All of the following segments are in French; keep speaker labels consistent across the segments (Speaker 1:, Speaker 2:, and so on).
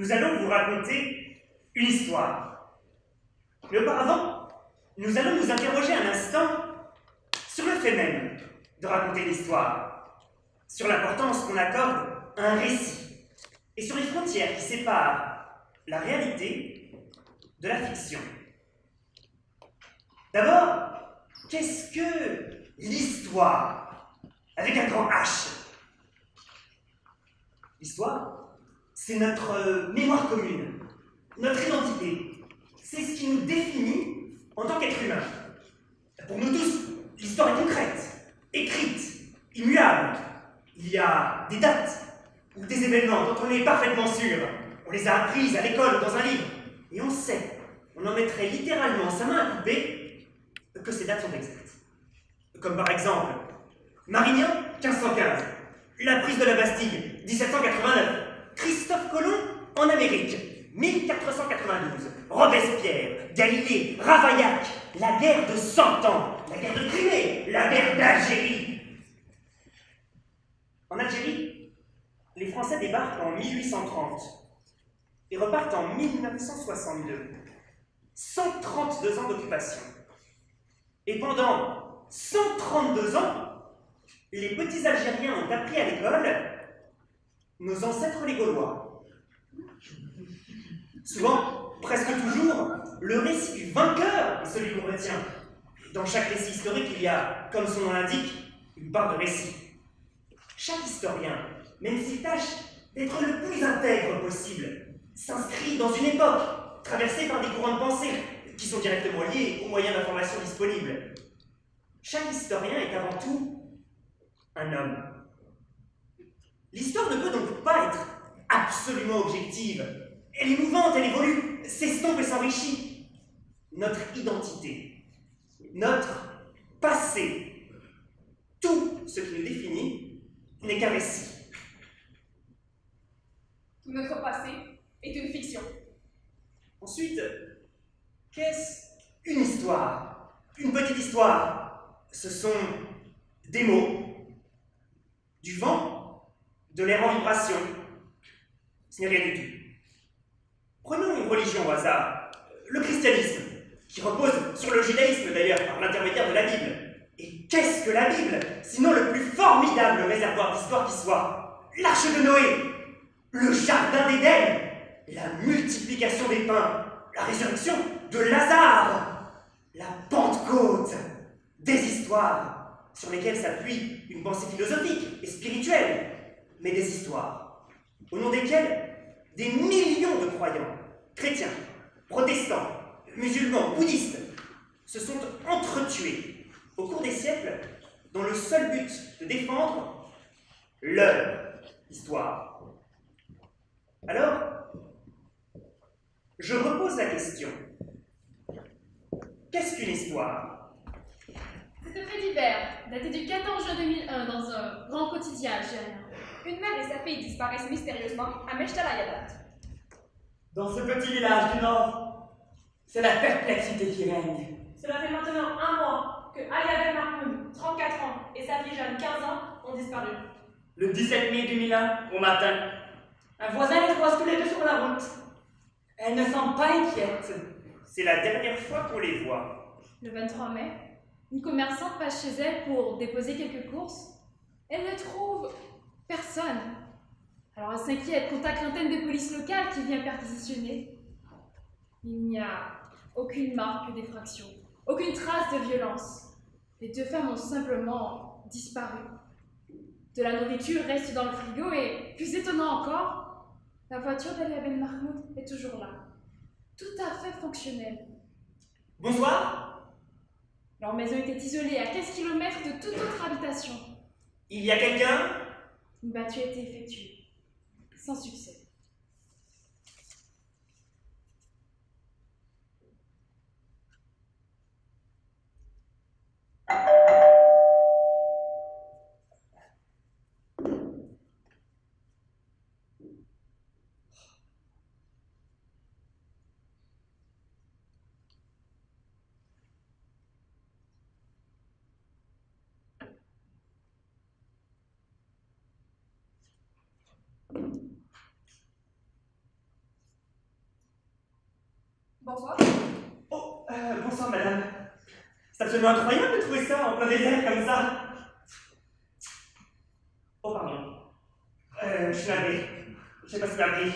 Speaker 1: nous allons vous raconter une histoire. Mais auparavant, nous allons nous interroger un instant sur le fait même de raconter l'histoire, sur l'importance qu'on accorde à un récit, et sur les frontières qui séparent la réalité de la fiction. D'abord, qu'est-ce que l'histoire, avec un grand H? L'histoire, c'est notre mémoire commune, notre identité. C'est ce qui nous définit en tant qu'être humain. Pour nous tous, l'histoire est concrète, écrite, immuable. Il y a des dates ou des événements dont on est parfaitement sûr. On les a apprises à l'école ou dans un livre. Et on sait, on en mettrait littéralement sa main à couper, que ces dates sont exactes. Comme par exemple, Marignan, 1515. La prise de la Bastille, 1789. Christophe Colomb en Amérique, 1492. Robespierre, Galilée, Ravaillac, la guerre de 100 ans, la guerre de Crimée, la guerre d'Algérie. En Algérie, les Français débarquent en 1830 et repartent en 1962. 132 ans d'occupation. Et pendant 132 ans, les petits Algériens ont appris à l'école nos ancêtres les Gaulois. Souvent, presque toujours, le récit du vainqueur est celui qu'on retient. Dans chaque récit historique, il y a, comme son nom l'indique, une part de récit. Chaque historien, même s'il tâche d'être le plus intègre possible, s'inscrit dans une époque traversée par des courants de pensée qui sont directement liés aux moyens d'information disponibles. Chaque historien est avant tout un homme. L'histoire ne peut donc pas être absolument objective. Elle est mouvante, elle évolue, s'estompe et s'enrichit. Notre identité, notre passé, tout ce qui nous définit n'est qu'un récit.
Speaker 2: Tout notre passé est une fiction.
Speaker 1: Ensuite, qu'est-ce qu'une histoire? Une petite histoire. Ce sont des mots, du vent, de l'air en vibration. Ce n'est rien du tout. Prenons une religion au hasard, le christianisme, qui repose sur le judaïsme d'ailleurs par l'intermédiaire de la Bible. Et qu'est-ce que la Bible, sinon le plus formidable réservoir d'histoire qui soit? L'arche de Noé, le jardin d'Éden, la multiplication des pains, la résurrection de Lazare, la Pentecôte, des histoires sur lesquelles s'appuie une pensée philosophique et spirituelle, mais des histoires au nom desquelles des millions de croyants, chrétiens, protestants, musulmans, bouddhistes, se sont entretués au cours des siècles dans le seul but de défendre leur histoire. Alors, je repose la question. Qu'est-ce qu'une histoire?
Speaker 3: C'est un fait divers, daté du 14 juin 2001 dans un grand quotidien algérien.
Speaker 2: Une mère et sa fille disparaissent mystérieusement à Mechtal-Ayadat.
Speaker 4: Dans ce petit village du Nord, c'est la perplexité qui règne.
Speaker 5: Cela fait maintenant 1 mois que Aya Ben Mahmoud, 34 ans, et sa fille Jeanne, 15 ans, ont disparu.
Speaker 4: Le 17 mai 2001, au matin, un voisin les croise tous les deux sur la route. Elle ne semble pas inquiète.
Speaker 1: C'est la dernière fois qu'on les voit.
Speaker 3: Le 23 mai, une commerçante passe chez elle pour déposer quelques courses. Elle ne trouve personne. Alors elle s'inquiète, contacte l'antenne de police locale qui vient perquisitionner. Il n'y a aucune marque d'effraction, aucune trace de violence. Les 2 femmes ont simplement disparu. De la nourriture reste dans le frigo et, plus étonnant encore, la voiture d'Alia Ben Mahmoud est toujours là. Tout à fait fonctionnelle.
Speaker 1: Bonsoir.
Speaker 3: Leur maison était isolée à 15 km de toute autre habitation.
Speaker 1: Il y a quelqu'un?
Speaker 3: Une battue a été effectuée, sans succès.
Speaker 2: Bonsoir.
Speaker 1: Oh, bonsoir madame. C'est absolument incroyable de trouver ça en plein désert comme ça. Oh, pardon. Je suis navré. Je sais pas ce qui m'a pris.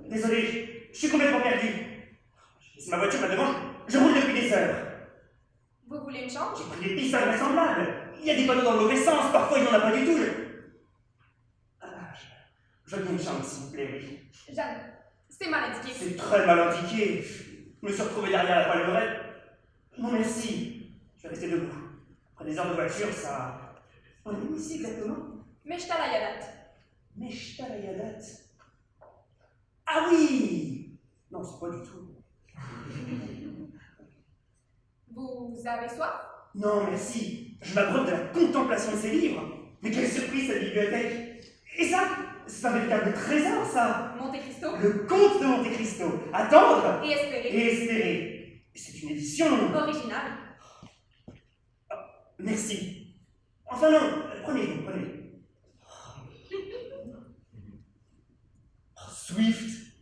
Speaker 1: Désolé, je suis complètement perdu. C'est ma voiture là-devant. Je roule depuis des heures.
Speaker 2: Vous voulez une chambre?
Speaker 1: J'ai pris des pistes invraisemblables. Il y a des panneaux dans le mauvais sens, parfois il n'y en a pas du tout. Je veux bien une chambre, s'il vous plaît, oui.
Speaker 2: Jeanne, c'est mal indiqué.
Speaker 1: C'est très mal indiqué. Je me suis retrouvé derrière la palmerette. Non, merci. Je vais rester debout. Après des heures de voiture, ça... On est où ici exactement?
Speaker 2: Meshtalayadat.
Speaker 1: Meshtalayadat. Ah oui! Non, c'est pas du tout.
Speaker 2: Vous avez soif?
Speaker 1: Non, merci. Je m'abreuve de la contemplation de ces livres. Mais quelle surprise, cette bibliothèque. Et ça, c'est un véritable trésor, ça.
Speaker 2: Monte Cristo?
Speaker 1: Le Comte de Monte Cristo. Attendre
Speaker 2: Et espérer.
Speaker 1: et espérer. C'est une édition.
Speaker 2: Original.
Speaker 1: Merci. Enfin non, prenez-le, prenez-le. Oh, Swift.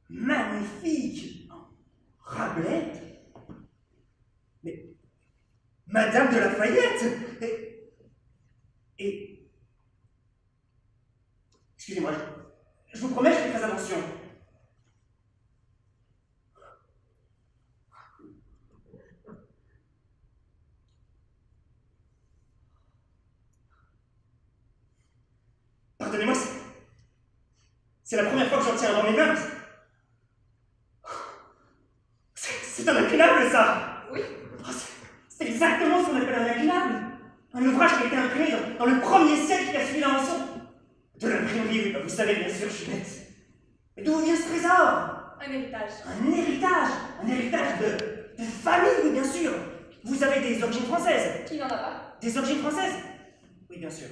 Speaker 1: Magnifique. Rabelais. Mais... Madame de Lafayette. Et... Excusez-moi, je vous promets, je fais très attention. Pardonnez-moi, c'est la première fois que j'en tiens un dans mes mains. C'est un inclinable, ça.
Speaker 2: Oui.
Speaker 1: Oh, c'est exactement ce qu'on appelle un inclinable. Un ouvrage qui a été imprimé dans le premier siècle qui a suivi l'invention de l'imprimerie. Oui, bah, vous savez, bien sûr, je suis bête. Mais d'où vient ce trésor?
Speaker 2: Un héritage.
Speaker 1: Un héritage de famille, oui, bien sûr. Vous avez des origines françaises.
Speaker 2: Qui n'en a pas?
Speaker 1: Des origines françaises? Oui, bien sûr.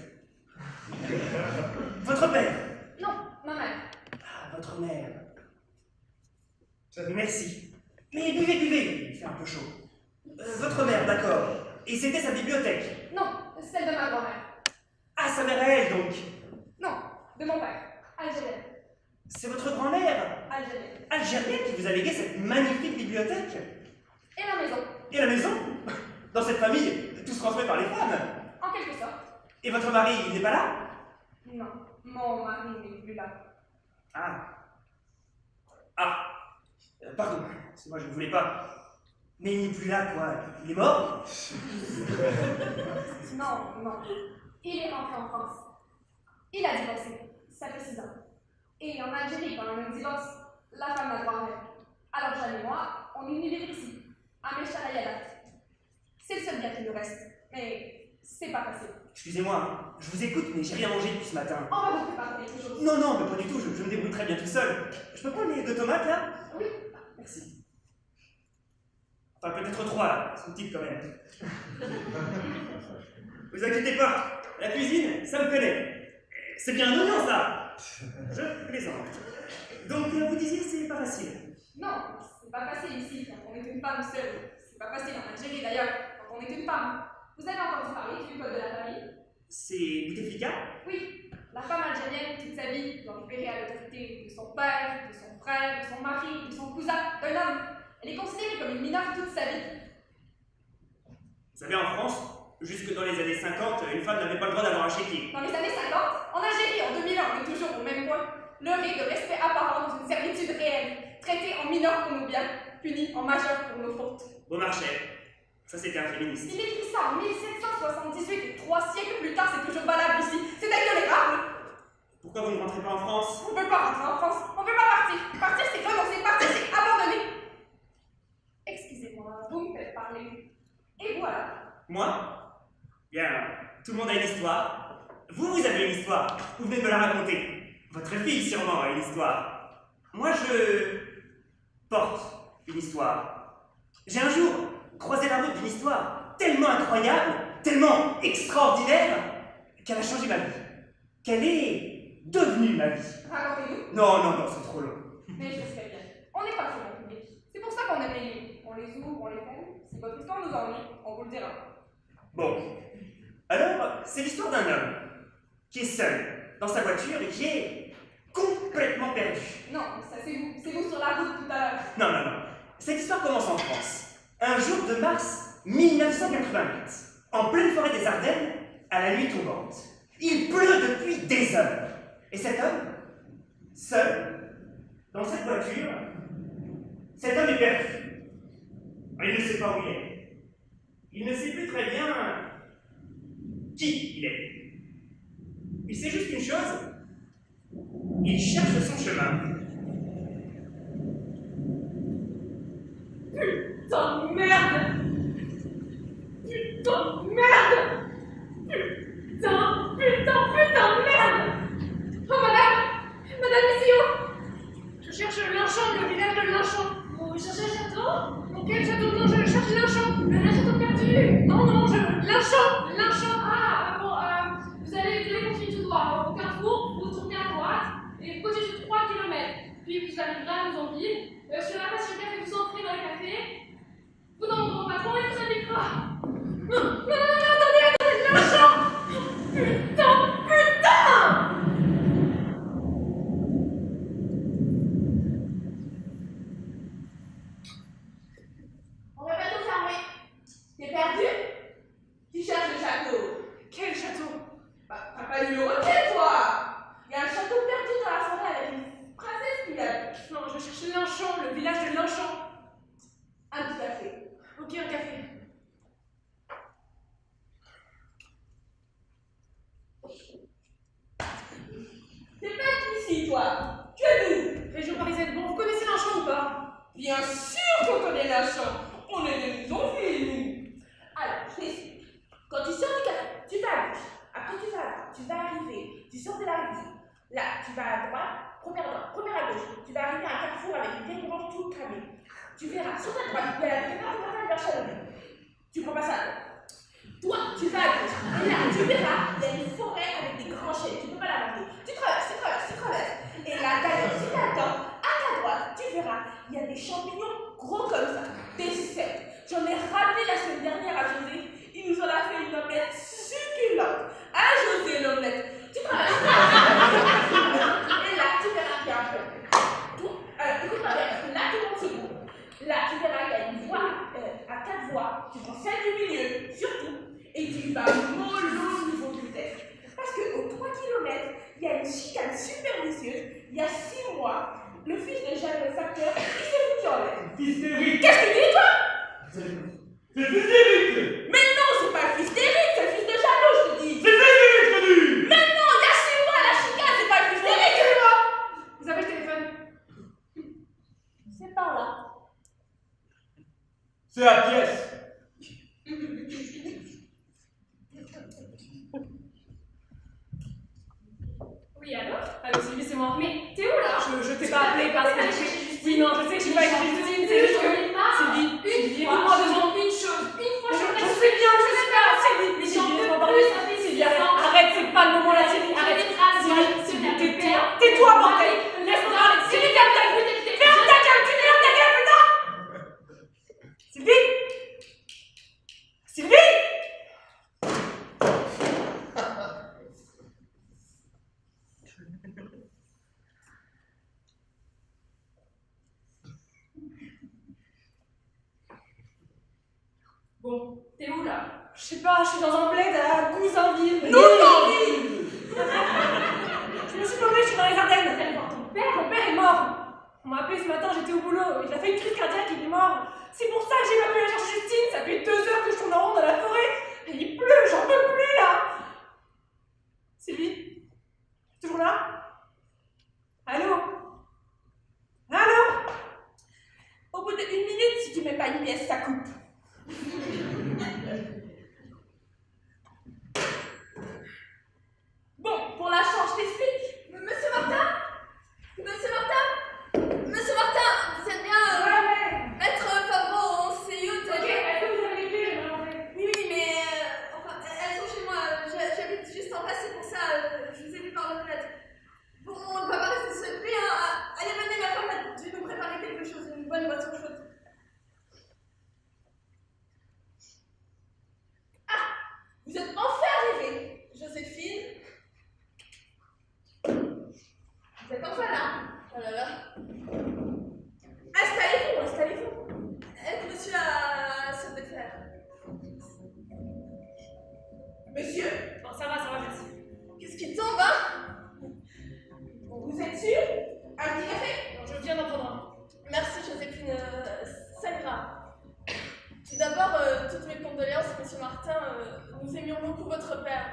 Speaker 1: Votre père?
Speaker 2: Non, ma mère.
Speaker 1: Ah, votre mère. Merci. Mais buvez, buvez. Il fait un peu chaud. Votre mère, d'accord. Et c'était sa bibliothèque?
Speaker 2: Non, celle de ma grand-mère.
Speaker 1: Ah, sa mère à elle, donc.
Speaker 2: Non, de mon père. Algérienne.
Speaker 1: C'est votre grand-mère
Speaker 2: Algérienne.
Speaker 1: algérienne qui vous a légué cette magnifique bibliothèque?
Speaker 2: Et la maison.
Speaker 1: Et la maison? Dans cette famille, tout se transmet par les femmes.
Speaker 2: En quelque sorte.
Speaker 1: Et votre mari, il n'est pas là?
Speaker 2: Non, mon mari n'est plus là.
Speaker 1: Ah. Ah. Pardon, moi je ne voulais pas. Mais il n'est plus là, quoi. Il est mort?
Speaker 2: Non, non. Il est rentré en France. Il a divorcé. Ça fait 6 ans. Et en Algérie, pendant le divorce, la femme n'a droit à rien. Alors Jeanne et moi, on est venus vivre ici, à Meshtalayadat. C'est le seul bien qui nous reste. Mais c'est pas facile.
Speaker 1: Excusez-moi, je vous écoute, mais j'ai rien mangé depuis ce matin.
Speaker 2: On va vous préparer quelque chose.
Speaker 1: Non, non, mais pas du tout, je me débrouille très bien tout seul. Je peux prendre les 2 tomates, là?
Speaker 2: Oui.
Speaker 1: Merci. Enfin, peut-être 3, là, elles sont petites quand même. Vous inquiétez pas, la cuisine, ça me connaît. C'est bien un oignon, ça. Je plaisante. Donc, vous disiez, c'est pas facile.
Speaker 2: Non, c'est pas facile ici quand on est une femme seule. C'est pas facile en Algérie d'ailleurs, quand on est une femme. Vous avez entendu parler du code de la famille?
Speaker 1: C'est Bouteflika?
Speaker 2: Oui, la femme algérienne, toute sa vie, doit référer à l'autorité de son père, de son frère, de son mari, de son cousin, d'un homme. Elle est considérée comme une mineure toute sa vie.
Speaker 1: Vous savez, en France, jusque dans les années 50, une femme n'avait pas le droit d'avoir un chéquier.
Speaker 2: Dans les années 50, en Algérie, en 2001, on est toujours au même point. L'heure est de respect apparent dans une servitude réelle, traité en mineur pour nos biens, puni en majeur pour nos fautes.
Speaker 1: Beaumarchais, ça c'était un féministe.
Speaker 2: Il écrit ça en 1778 et 3 siècles plus tard, c'est toujours valable ici. C'est intolérable.
Speaker 1: Pourquoi vous ne rentrez pas en France?
Speaker 2: On ne peut pas rentrer en France, on ne peut pas partir. Partir, c'est renoncer, partir, c'est abandonner. Excusez-moi, vous me faites parler. Et voilà.
Speaker 1: Moi? Bien, tout le monde a une histoire. Vous avez une histoire. Vous venez de me la raconter. Votre fille, sûrement, a une histoire. Moi, je porte une histoire. J'ai un jour croisé la route d'une histoire tellement incroyable, tellement extraordinaire, qu'elle a changé ma vie. Qu'elle est devenue ma vie.
Speaker 2: Racontez-nous.
Speaker 1: Non, non, non, c'est trop long.
Speaker 2: Mais je sais bien. On n'est pas sur le public. C'est pour ça qu'on aime les livres. On les ouvre, on les ferme. Si votre histoire nous ennuie, on vous le dira.
Speaker 1: Bon. Alors, c'est l'histoire d'un homme qui est seul dans sa voiture et qui est complètement perdu.
Speaker 2: Non, ça c'est vous. C'est vous sur la route tout à l'heure.
Speaker 1: Non, non, non. Cette histoire commence en France, un jour de mars 1988, en pleine forêt des Ardennes, à la nuit tombante. Il pleut depuis des heures. Et cet homme, seul, dans cette voiture, cet homme est perdu. Il ne sait pas où il est. Il ne sait plus très bien qui il est. Il sait juste une chose, il cherche son chemin.
Speaker 5: Putain de merde! Putain de merde! Putain de merde!
Speaker 2: Oh, madame Messio!
Speaker 5: Je cherche Linchamp, le village de Linchamp.
Speaker 2: Vous cherchez un château?
Speaker 5: Dans quel château? Non, je cherche Linchamp. Le château perdu. Non, Linchamp.
Speaker 2: Ah, bon, vous allez continuer tout droit. Au carrefour, vous tournez à droite et vous continuez sur 3 km. Puis vous arriverez à Maisonville. Sur la place du café, vous entrez dans le café. Vous demandez au patron et vous indiquera.
Speaker 5: Non, attendez, Linchamp. Putain!
Speaker 2: On va bientôt fermer. T'es perdu? Tu cherches le château.
Speaker 5: Quel château?
Speaker 2: T'as pas lu le requin, toi? Il y a un château perdu dans la forêt avec une princesse qui l'a.
Speaker 5: Non, je cherche Linchamp, le village de Linchamp.
Speaker 2: Un petit café.
Speaker 5: Ok, un café.
Speaker 2: T'es pas ici, toi. Tu es d'où?
Speaker 5: Région parisienne. Bon, vous connaissez Linchamp ou pas?
Speaker 2: Bien sûr qu'on connaît Linchamp. On est des Maisonville, nous. Alors, je t'explique. Quand tu sors du café, tu vas à gauche. Après, tu vas à droite. Tu vas arriver. Tu sors de la rivière. Là, tu vas à droite. Première à gauche. Tu vas arriver à un carrefour avec une vieille branche toute cramée. Tu verras sur ta droite, il y a la départ du matin vers Chalonnet. Tu prends pas ça. Toi, tu vas à gauche. Et là, tu verras, il y a une forêt avec des grands chênes. Tu peux pas la manquer. Tu traverses. Et là, d'ailleurs, si tu attends, à ta droite, tu verras, il y a des champignons gros comme ça, des cèpes. J'en ai ramené la semaine dernière à José. Il nous en a fait une omelette succulente. Ah, José, l'omelette. Tu traverses. Et là, tu verras qu'il y a un peu. Écoute-moi bien, là, tout le monde se groupe. Là, tu verras, il y a une voie à 4 voies. Tu prends celle du milieu, surtout, et tu vas mollo au niveau du vitesse. Parce qu'aux 3 km, il y a une chicane super vicieuse. Il y a 6 mois, le fils de Jeanne le facteur, il s'est foutu en l'air.
Speaker 1: Fils d'Éric.
Speaker 2: Qu'est-ce que tu dis, toi?
Speaker 1: C'est le fils d'Éric.
Speaker 2: Mais non, c'est pas le fils d'Éric, c'est le fils de Jeannot, je te dis.
Speaker 1: C'est le fils d'Éric, je te dis.
Speaker 2: Mais non, il y a 6 mois, la chicane, c'est pas le fils d'Éric, c'est moi.
Speaker 5: Vous avez le téléphone?
Speaker 2: C'est par là.
Speaker 1: C'est la pièce.
Speaker 5: Oui, allô, Sylvie, c'est moi. Mais t'es où là? Je t'ai
Speaker 2: Tu
Speaker 5: pas appelé parce que. Oui, non, je sais que je suis pas avec Justine, c'est juste que. Sylvie, écoute-moi 2 secondes.
Speaker 2: Une chose, une fois,
Speaker 5: Je sais bien, je sais pas, Sylvie. Mais Sylvie, laisse-moi parler. Sylvie, arrête, c'est pas le moment là, Sylvie, arrête. Sylvie, tais-toi, bordel. Laisse-moi parler. Sylvie, ferme ta gueule. Ferme ta gueule, tu fermes ta gueule, putain. Sylvie. Sylvie. Bon, t'es où là? Je sais pas, je suis dans un bled à Goussainville. Goussainville. Je me suis paumée, je suis dans les Ardennes. T'es allé voir ton père? Mon père est mort. On m'a appelé ce matin, j'étais au boulot. Il a fait une crise cardiaque, il est mort. C'est pour ça que j'ai pas pu aller chercher Justine. Ça fait 2 heures que je tourne en rond dans la forêt. Et il pleut, j'en peux plus là. Sylvie? Toujours là? Allô? Allô?
Speaker 2: Au bout d'1 minute, si tu mets pas une pièce, ça coupe. Bon, pour la chance, je t'explique. Monsieur Martin, vous êtes bien
Speaker 5: Ouais.
Speaker 2: maître Favreau en CIO.
Speaker 5: Ok, est-ce que vous avez les clés Monsieur? Bon, ça va, merci.
Speaker 2: Qu'est-ce qui tombe, hein? Vous êtes sûr? Un petit café?
Speaker 5: Non, je viens d'en prendre un.
Speaker 2: Merci, Joséphine. Ça ira. Tout d'abord, toutes mes condoléances, monsieur Martin. Nous aimions beaucoup votre père.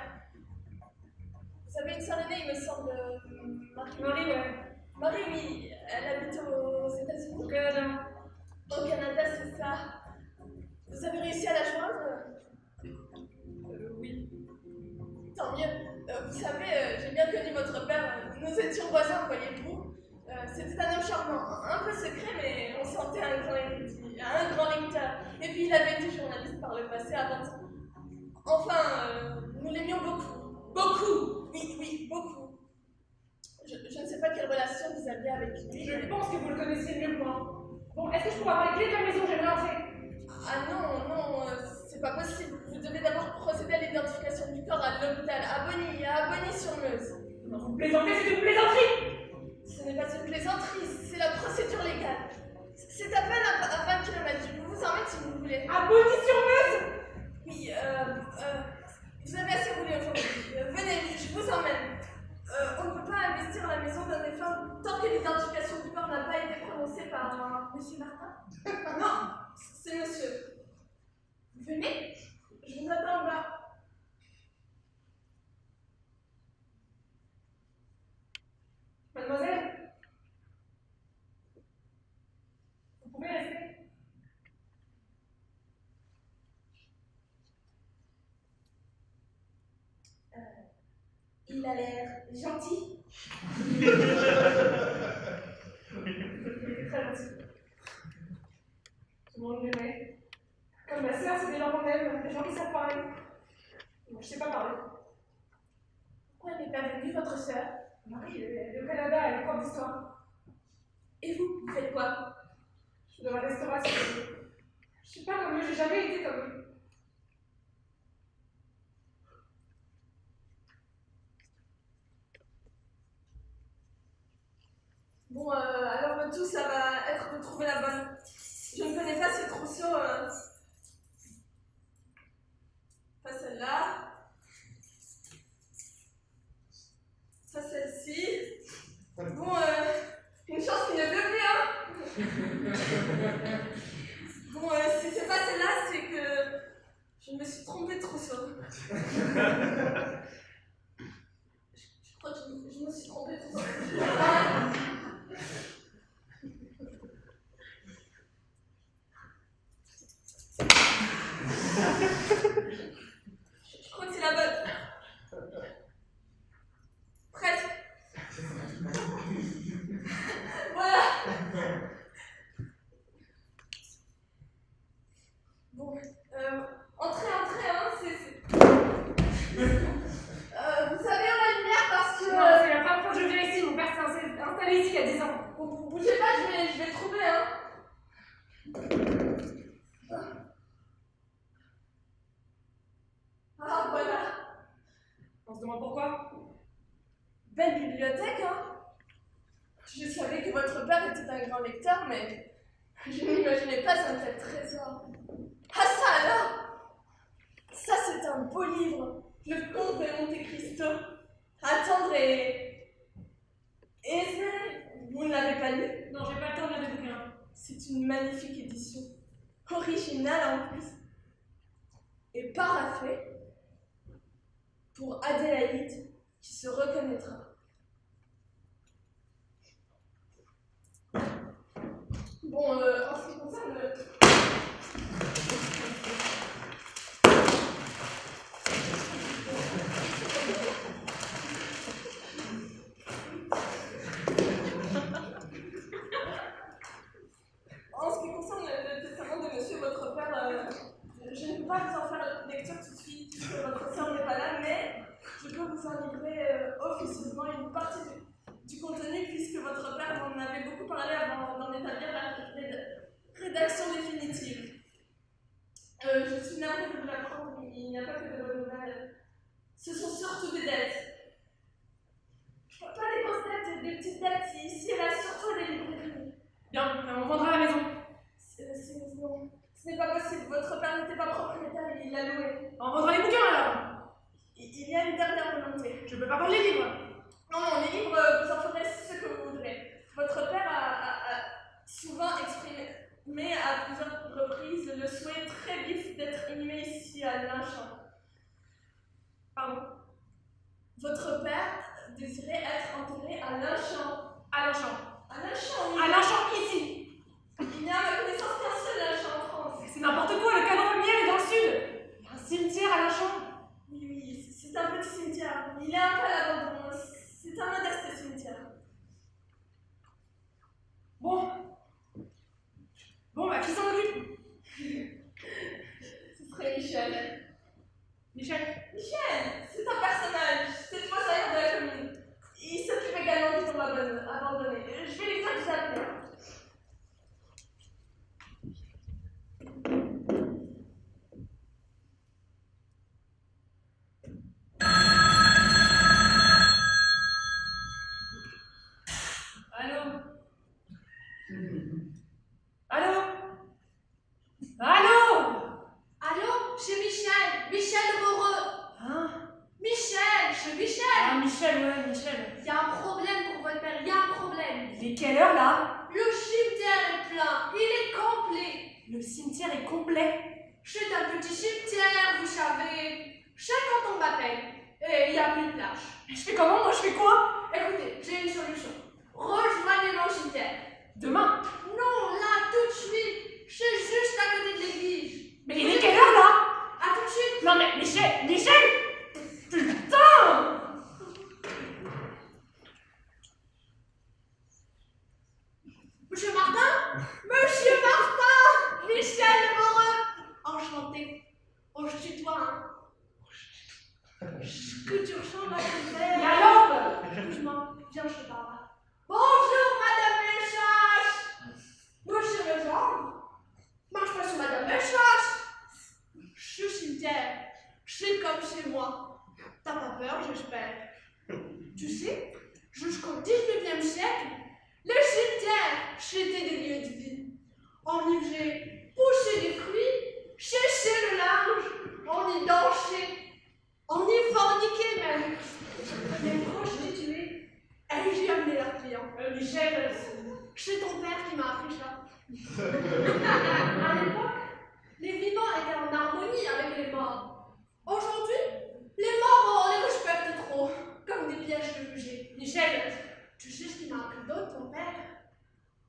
Speaker 2: Vous avez une sœur aînée, il me semble,
Speaker 5: Marie, ouais.
Speaker 2: Marie, oui, elle habite aux États-Unis.
Speaker 5: Au Canada.
Speaker 2: Au Canada, c'est ça. Vous avez réussi à la joindre?
Speaker 5: Oui.
Speaker 2: Tant mieux. Vous savez, j'ai bien connu votre père. Nous étions voisins, voyez-vous. C'était un homme charmant, un peu secret, mais on sentait un grand érudit, un grand lecteur. Et puis il avait été journaliste par le passé avant ça. Enfin, nous l'aimions beaucoup. Beaucoup! Oui, beaucoup. Je ne sais pas quelle relation vous aviez avec lui.
Speaker 5: Je pense que vous le connaissez mieux que moi. Bon, est-ce que je pourrais avoir les clés de la maison? J'aimerais entrer.
Speaker 2: Ah non, c'est pas possible. Vous devez d'abord procéder à l'identification du corps à l'hôpital, à Bonny-sur-Meuse.
Speaker 5: Non, vous plaisantez, c'est une plaisanterie!
Speaker 2: Ce n'est pas une plaisanterie, c'est la procédure légale. C'est à peine à 20 km. Je peux vous en mettre si vous voulez.
Speaker 5: À Bonny-sur-Meuse?
Speaker 2: Oui, vous avez assez roulé aujourd'hui. Venez, je vous emmène. On ne peut pas investir la maison d'un défunt tant que l'identification du corps n'a pas été prononcée par monsieur Martin. Non, c'est monsieur. Venez, je vous attends là.
Speaker 5: Mademoiselle? Vous pouvez rester?
Speaker 2: Il a l'air gentil.
Speaker 5: Il était très gentil. Tout le monde l'aimait. Comme ma sœur, c'est des gens qu'on aime, des gens qui savent parler. Moi, je sais pas parler.
Speaker 2: Pourquoi elle n'est pas venue, votre sœur?
Speaker 5: Marie, elle est au Canada, elle est prof d'histoire.
Speaker 2: Et vous faites quoi?
Speaker 5: Je suis dans la restauration. Je sais pas comme eux, j'ai jamais été comme eux.
Speaker 2: Bon, alors le tout, ça va être de trouver la bonne. Je ne connais pas ces trousseaux. Pas celle-là. Pas celle-ci. Bon, une chance qu'il ne pleut plus, hein. Bon, si c'est pas celle-là, c'est que je me suis trompée de trousseau. Je crois que je me suis trompée de trousseau. Je crois que c'est la bonne. Presque. Voilà. Bon, entrez, hein, vous savez, on a une lumière parce que...
Speaker 5: Non, c'est la première fois que je viens ici, mon père s'est installé ici il y a 10 ans.
Speaker 2: Vous bougez pas, je vais le trouver, hein. Ah, voilà.
Speaker 5: On se demande pourquoi?
Speaker 2: Belle bibliothèque, hein. Je savais que votre père était un grand lecteur, mais je n'imaginais pas un tel trésor. Ah ça alors! Ça c'est un beau livre, Le Comte de Monte Cristo. Attendez. Et vous ne l'avez pas lu?
Speaker 5: Non, j'ai pas le temps de lire des bouquins.
Speaker 2: C'est une magnifique édition, originale en plus, et paraphée pour Adélaïde qui se reconnaîtra. Bon, en ce qui concerne le testament de monsieur votre père, je ne peux pas vous en faire lecture tout de suite puisque votre sœur n'est pas là, mais je peux vous en livrer officieusement une partie du contenu puisque votre père m'en avait beaucoup parlé avant d'en établir la rédaction définitive. Je suis navrée de vous l'apprendre, mais il n'y a pas que de bonnes nouvelles. Ce sont surtout des dettes. Pas des grosses dettes, des petites dettes ici et là, surtout des librairies.
Speaker 5: Bien, on vendra la maison.
Speaker 2: Non, ce n'est pas possible. Votre père n'était pas propriétaire, il l'a loué.
Speaker 5: On vendra les bouquins alors.
Speaker 2: il y a une dernière volonté.
Speaker 5: Je peux pas vendre les livres.
Speaker 2: Non, non, les livres, vous en ferez ce que vous voudrez. Votre père a souvent exprimé à plusieurs reprises le souhait très vif d'être inhumé ici à Longchamp. Pardon. Votre père désirait être enterré à Longchamp.
Speaker 5: À Longchamp.
Speaker 2: À Longchamp, oui.
Speaker 5: À Longchamp, ici.
Speaker 2: Il n'y a à ma connaissance qu'un seul Longchamp en France.
Speaker 5: C'est n'importe quoi, le cadavre miel est dans le sud. Il y a un cimetière à Longchamp.
Speaker 2: Oui, oui, c'est un petit cimetière. Il est un peu à l'abandon. C'est un modeste cimetière.
Speaker 5: Bon. Bon, bah, qui s'en occupe?
Speaker 2: Ce serait Michel.
Speaker 5: Michel.
Speaker 2: Michel, c'est un personnage, cette fois de la commune. Il s'occupe également du tombe abandonné. Je vais lui dire que vous appelez.
Speaker 5: Allô? Allô? Allô?
Speaker 6: Allô, c'est Michel, Michel de Moreux.
Speaker 5: Hein?
Speaker 6: Michel, c'est Michel.
Speaker 5: Ah, Michel, ouais, Michel.
Speaker 6: Il y a un problème pour votre père, il y a un problème.
Speaker 5: Il est quelle heure, là?
Speaker 6: Le cimetière est plein, il est complet.
Speaker 5: Le cimetière est complet.
Speaker 6: C'est un petit cimetière, vous savez. C'est quand on m'appelle. Et il n'y a plus de place.
Speaker 5: Mais je fais comment? Moi, je fais quoi?
Speaker 6: Écoutez, j'ai une solution. Rejoignez mon cimetière.
Speaker 5: Demain?
Speaker 6: Non, là, tout de suite. C'est juste à côté de l'église.
Speaker 5: Mais il est quelle heure, là?
Speaker 6: À tout de suite.
Speaker 5: Non, mais Michel! Putain!
Speaker 6: Monsieur Martin? Monsieur Martin! Michel de Moreux! Enchanté. On se tutoie, hein? Que tu ressembles à ton père.
Speaker 5: La lampe!
Speaker 6: Excuse-moi, viens, je te parle. Bonjour, Madame Belchasse! Monsieur Legendre? Marche pas sur Madame Belchasse! Ce cimetière, c'est comme chez moi. T'as pas peur, j'espère. Tu sais, jusqu'au 19e siècle, les cimetières, c'était des lieux de vie. On y faisait pousser des fruits, sécher le linge, on y dansait, on y forniquait même. Les prostituées, elles y amenaient leurs clients.
Speaker 5: Michel,
Speaker 6: C'est ton père qui m'a appris ça. À l'époque, les vivants étaient en harmonie avec les morts. Aujourd'hui, les morts, on les respecte trop, comme des pièges de musée.
Speaker 5: Michel,
Speaker 6: Tu sais ce qui m'a appris d'autre, ton père?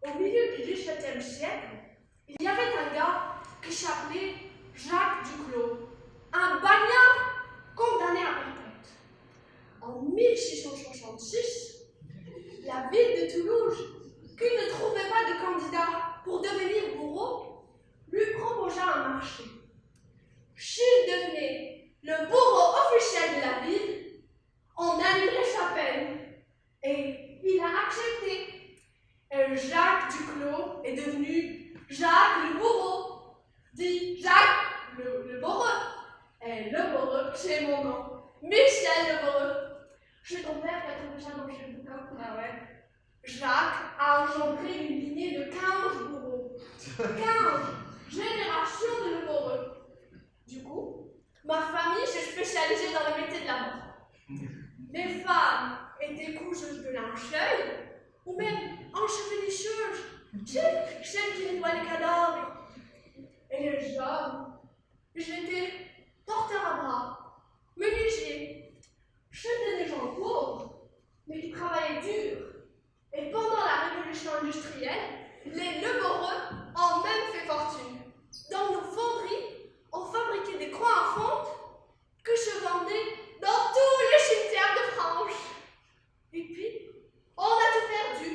Speaker 6: Au milieu du XVIIe siècle, il y avait un gars qui s'appelait Jacques Duclos, un bagnard condamné à perpète. En 1666, la ville de Toulouse, qui ne trouvait pas de candidat pour devenir bourreau, lui proposa un marché. S'il devenait le bourreau officiel de la ville, on annulerait sa peine. Et il a accepté. Et Jacques Duclos est devenu Jacques le bourreau, dit Jacques le bourreau. Et le bourreau, c'est mon nom, Michel le bourreau. C'est ton père qui a trouvé ça dans ce bouquin.
Speaker 5: ah ouais.
Speaker 6: Jacques a engendré une lignée de 15 bourreaux. 15 générations de bourreaux. Du coup, ma famille s'est spécialisée dans le métier de la mort. Les femmes étaient couseuses de linceul, ou même enchevêtrisseuses, tu sais, celles qui nettoient les cadavres. Et les hommes, j'étais porteur à bras, menuisier. C'étaient des gens pauvres, mais qui travaillaient dur. Et pendant la révolution industrielle, les leboreux ont même fait fortune. Dans nos fonderies, on fabriquait des croix à fonte que se vendaient dans tous les cimetières de France. Et puis, on a tout perdu.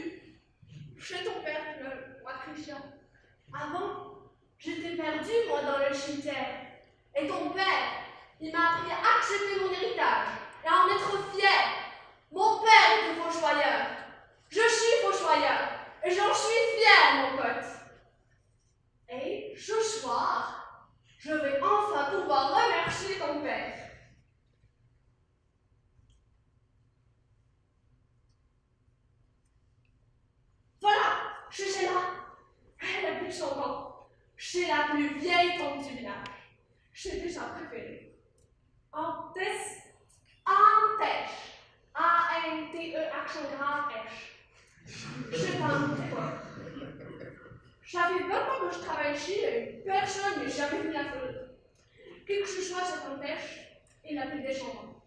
Speaker 6: Chez ton père, moi, Christian. Avant, j'étais perdue, moi, dans le cimetière. Et ton père, il m'a appris à accepter mon héritage et à en être fier. Mon père était fossoyeur. Je suis fossoyeur. Et j'en suis fier, mon pote. Et ce soir, je vais enfin pouvoir remercier ton père. Voilà, je suis là. Elle a plus de 100 ans. C'est la plus vieille tombe du village. C'est sa préférée.
Speaker 5: En Tess,
Speaker 6: T-E accent grave H. Je sais pas pourquoi. Ça fait 20 ans que je travaille ici et personne n'est jamais venu à feu. Qui que ce soit cet empêche, il n'a plus des chambres.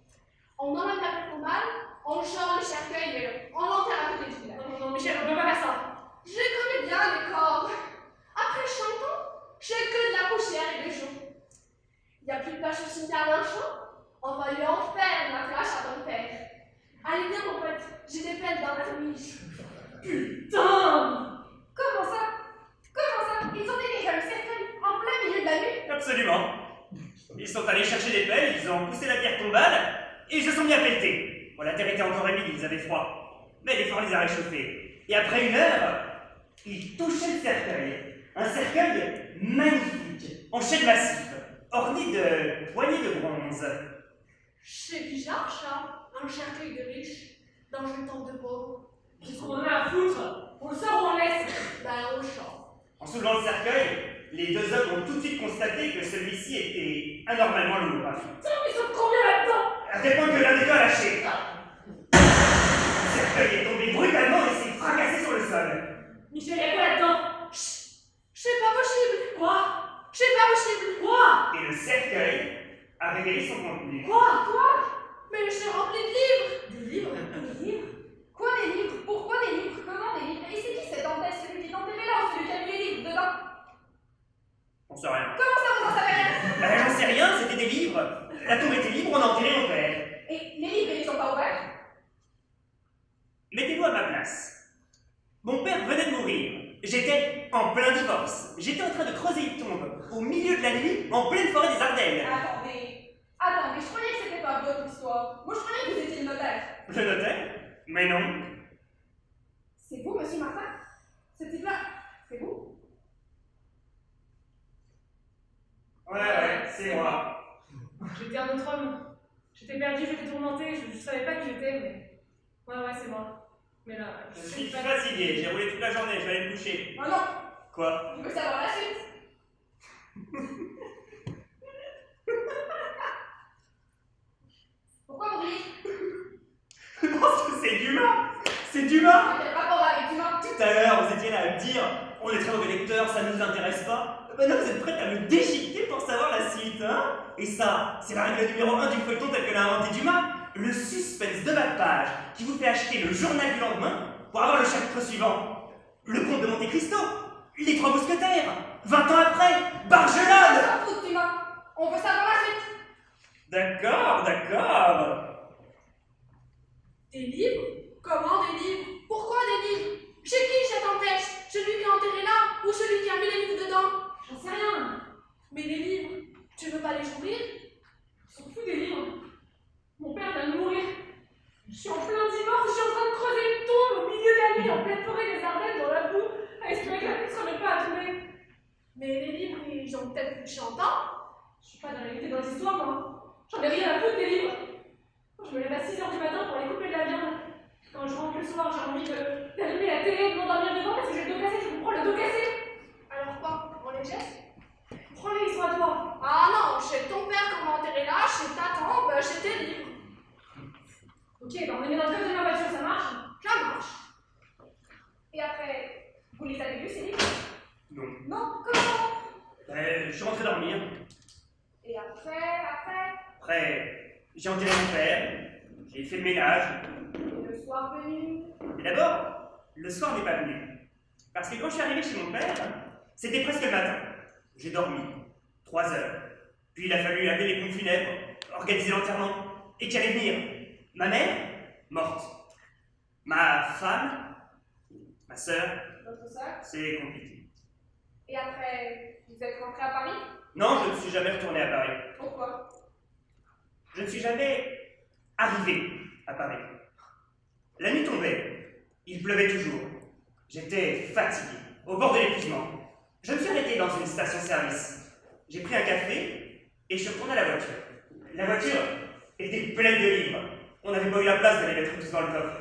Speaker 6: On enlève la tête au mal, on sort les cercueils et on l'enterre à côté du village.
Speaker 5: Non, Michel, on peut pas faire ça.
Speaker 6: Je connais bien les corps. Après 100 ans, j'ai que de la poussière et des jours. Il n'y a plus de place au cimetière d'un champ. On va lui en faire la place à ton père. Allez bien mon pote, j'ai des pelles dans ma chemise.
Speaker 5: Putain!
Speaker 2: Comment ça? Comment ça? Ils ont dégagé le cercueil en plein milieu de la nuit?
Speaker 1: Absolument. Ils sont allés chercher des pelles, ils ont poussé la pierre tombale et ils se sont mis à pelleter. Bon, la terre était encore humide, ils avaient froid. Mais l'effort les a réchauffés. Et après 1 heure, ils touchaient le cercueil. Un cercueil magnifique, en chêne massif, orné de poignées de bronze.
Speaker 6: C'est bizarre ça, un cercueil de riche dans une tombe de pauvre.
Speaker 5: Qu'est-ce qu'on en a à foutre? On le sort ou on le laisse?
Speaker 6: Ben on le sort.
Speaker 1: En soulevant le cercueil, les 2 hommes ont tout de suite constaté que celui-ci était anormalement lourd.
Speaker 5: Putain, mais ils sont combien là-dedans?
Speaker 1: À tel point que l'un des deux a lâché. Le cercueil est tombé brutalement et s'est fracassé sur le sol.
Speaker 5: Michel, y'a quoi là-dedans?
Speaker 6: C'est pas possible.
Speaker 5: Quoi?
Speaker 6: C'est pas possible.
Speaker 5: Quoi?
Speaker 1: Et le cercueil a révélé son contenu.
Speaker 5: Quoi?
Speaker 6: Mais c'est rempli de livres.
Speaker 5: Des livres? Des livres?
Speaker 2: Quoi des livres? Pourquoi des livres? Comment des livres? Et c'est qui cet empêche? Celui qui est enterré là ou celui qui a mis les livres dedans?
Speaker 1: On sait rien.
Speaker 2: Comment ça vous en savez rien?
Speaker 1: Ben, j'en sais rien, c'était des livres. La tombe était libre, on a enterré mon père.
Speaker 2: Et les livres, ils sont pas ouverts?
Speaker 1: Mettez-vous à ma place. Mon père venait de mourir. J'étais en plein divorce. J'étais en train de creuser une tombe au milieu de la nuit, en pleine forêt des Ardennes.
Speaker 2: Attendez, je croyais que c'était pas votre histoire. Moi, je croyais que vous étiez le notaire.
Speaker 1: Le notaire? Mais non.
Speaker 2: C'est vous, monsieur Martin? Ce type-là, c'est vous?
Speaker 1: Ouais, c'est moi.
Speaker 5: J'étais un autre homme. J'étais perdu, j'étais tourmenté, je savais pas qui j'étais, mais. Ouais, c'est moi. Mais là,
Speaker 1: Je suis fatigué, j'ai roulé toute la journée, je vais aller me coucher.
Speaker 2: Oh non!
Speaker 1: Quoi?
Speaker 2: Je veux savoir la suite! Pourquoi vous riez?
Speaker 1: Je pense que c'est d'humain. C'est d'humain.
Speaker 2: Quel rapport avec l'humain?
Speaker 1: Tout à l'heure, vous étiez là à me dire on est très mauvais lecteurs, ça ne nous intéresse pas. Maintenant, vous êtes prêts à me déchiqueter pour savoir la suite, hein? Et ça, c'est la règle numéro 1 du feuilleton tel que l'a inventé Dumas. Le suspense de bas de page qui vous fait acheter le journal du lendemain pour avoir le chapitre suivant. Le comte de Monte Cristo, les 3 mousquetaires, 20 ans après, Bargelade.
Speaker 2: On s'en fout de l'humain! On veut savoir la suite!
Speaker 1: D'accord.
Speaker 6: Des livres? Comment des livres? Pourquoi des livres? C'est qui cet empêche? Celui qui est enterré là ou celui qui a mis les livres dedans?
Speaker 5: j'en sais rien.
Speaker 6: Mais les livres, tu veux pas les ouvrir?
Speaker 5: On s'en fout des livres. Mon père vient de mourir. Je suis en plein divorce, je suis en train de creuser une tombe au milieu de la nuit, en pleine forêt des Ardennes, dans la boue, à espérer que la pluie ne se remette pas à tomber.
Speaker 6: Mais les livres, ils ont peut-être plus de 100 ans.
Speaker 5: Je suis pas dans la réalité dans l'histoire, moi. J'en ai rien à foutre des livres. Je me lève à 6h du matin pour aller couper de la viande. Quand je rentre le soir, j'ai envie d'allumer la télé et de m'endormir devant parce que j'ai le dos cassé, je comprends le dos cassé.
Speaker 6: Alors quoi? On les jette?
Speaker 5: Prends-les, ils sont à toi.
Speaker 6: Ah non, chez ton père qu'on m'a enterré là, chez ta tombe, chez tes livres.
Speaker 5: Ok, on les met dans le coffre de ma voiture, ça marche?
Speaker 6: Ça marche.
Speaker 2: Et après, vous les avez lus, ces livres?
Speaker 1: Non.
Speaker 2: Non? Comment?
Speaker 1: Je suis rentré dormir.
Speaker 2: Et après,
Speaker 1: Après, j'ai enterré mon père, j'ai fait le ménage.
Speaker 2: le soir venu.
Speaker 1: Et d'abord, le soir n'est pas venu. Parce que quand je suis arrivé chez mon père, c'était presque le matin. J'ai dormi 3 heures. Puis il a fallu laver les pompes funèbres, organiser l'enterrement. Et qui allait venir? Ma mère, morte. Ma femme, ma sœur,
Speaker 2: Votre sœur.
Speaker 1: c'est compliqué.
Speaker 2: Et après, vous êtes rentré à Paris?
Speaker 1: Non, je ne suis jamais retourné à Paris.
Speaker 2: Pourquoi?
Speaker 1: Je ne suis jamais arrivé à Paris. La nuit tombait. Il pleuvait toujours. J'étais fatigué, au bord de l'épuisement. Je me suis arrêté dans une station-service. J'ai pris un café et je suis retourné à la voiture. La voiture était pleine de livres. On n'avait pas eu la place de les mettre tous dans le coffre.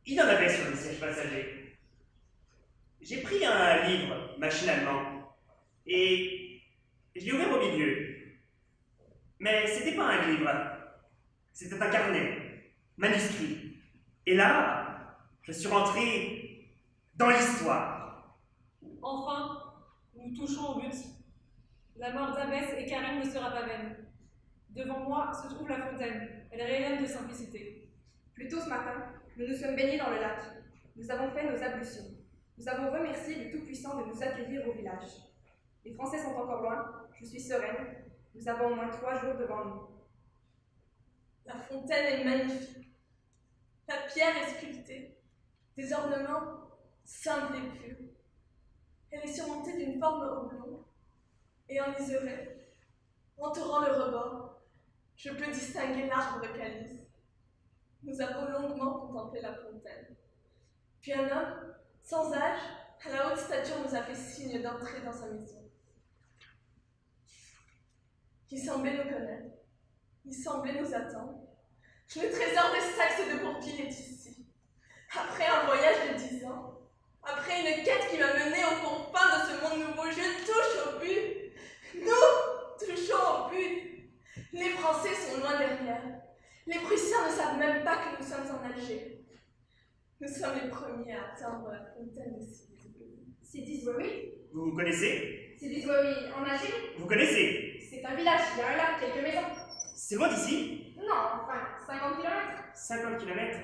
Speaker 1: Il y en avait sur le siège passager. J'ai pris un livre machinalement et je l'ai ouvert au milieu. Mais c'était pas un livre, c'était un carnet, manuscrit. Et là, je suis rentré dans l'histoire.
Speaker 5: Enfin, nous touchons au but. La mort d'Abbesse et Karim ne sera pas vaine. Devant moi se trouve la fontaine. Elle rayonne de simplicité.
Speaker 2: Plus tôt ce matin, nous nous sommes baignés dans le lac. Nous avons fait nos ablutions. Nous avons remercié le Tout-Puissant de nous accueillir au village. Les Français sont encore loin, je suis sereine. Nous avons au moins 3 jours devant nous.
Speaker 6: La fontaine est magnifique. La pierre est sculptée. Des ornements simples et purs. Elle est surmontée d'une forme oblongue et en liseré. Entourant le rebord, je peux distinguer l'arbre calice. Nous avons longuement contemplé la fontaine. Puis un homme, sans âge, à la haute stature, nous a fait signe d'entrer dans sa maison. Il semblait nous connaître. Il semblait nous attendre. Le trésor de Saxe de Bourpil est ici. Après un voyage de 10 ans, après une quête qui m'a menée aux confins de ce monde nouveau, je touche au but. Nous touchons au but. Les Français sont loin derrière. Les Prussiens ne savent même pas que nous sommes en Alger. Nous sommes les premiers à atteindre la fontaine de Sidi.
Speaker 2: Sidi Zouaoui?
Speaker 1: Vous connaissez?
Speaker 2: Sidi Zouaoui en Algérie?
Speaker 1: Vous connaissez?
Speaker 2: C'est un village, il y a un lac, quelques maisons.
Speaker 1: C'est loin d'ici?
Speaker 2: Non, enfin, 50 km.
Speaker 1: 50 km.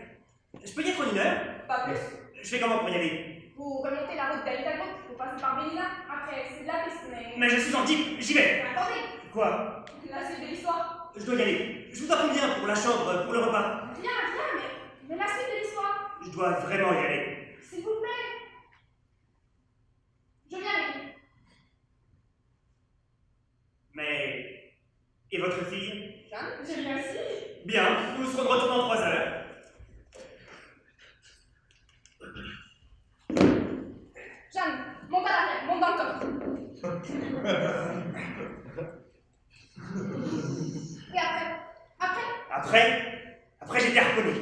Speaker 1: Je peux y être en 1 heure?
Speaker 2: Pas plus.
Speaker 1: Je fais comment pour y aller?
Speaker 2: Vous remontez la route d'Aïtagot, vous passez par Bénina. Après, c'est de la piste, mais...
Speaker 1: Mais je suis en type, j'y vais!
Speaker 2: Attendez,
Speaker 1: Quoi?
Speaker 2: la suite de l'histoire.
Speaker 1: Je dois y aller. Je vous dois combien pour la chambre, pour le repas?
Speaker 2: Viens, mais la suite de l'histoire.
Speaker 1: Je dois vraiment y aller.
Speaker 2: S'il vous plaît. Je viens avec vous.
Speaker 1: Mais... Et votre fille?
Speaker 2: Jeanne, je viens aussi.
Speaker 1: Bien, nous serons de retour dans 3 heures.
Speaker 2: Jeanne, monte à l'arrière, monte dans le coffre. Et
Speaker 1: Après, j'étais harponné.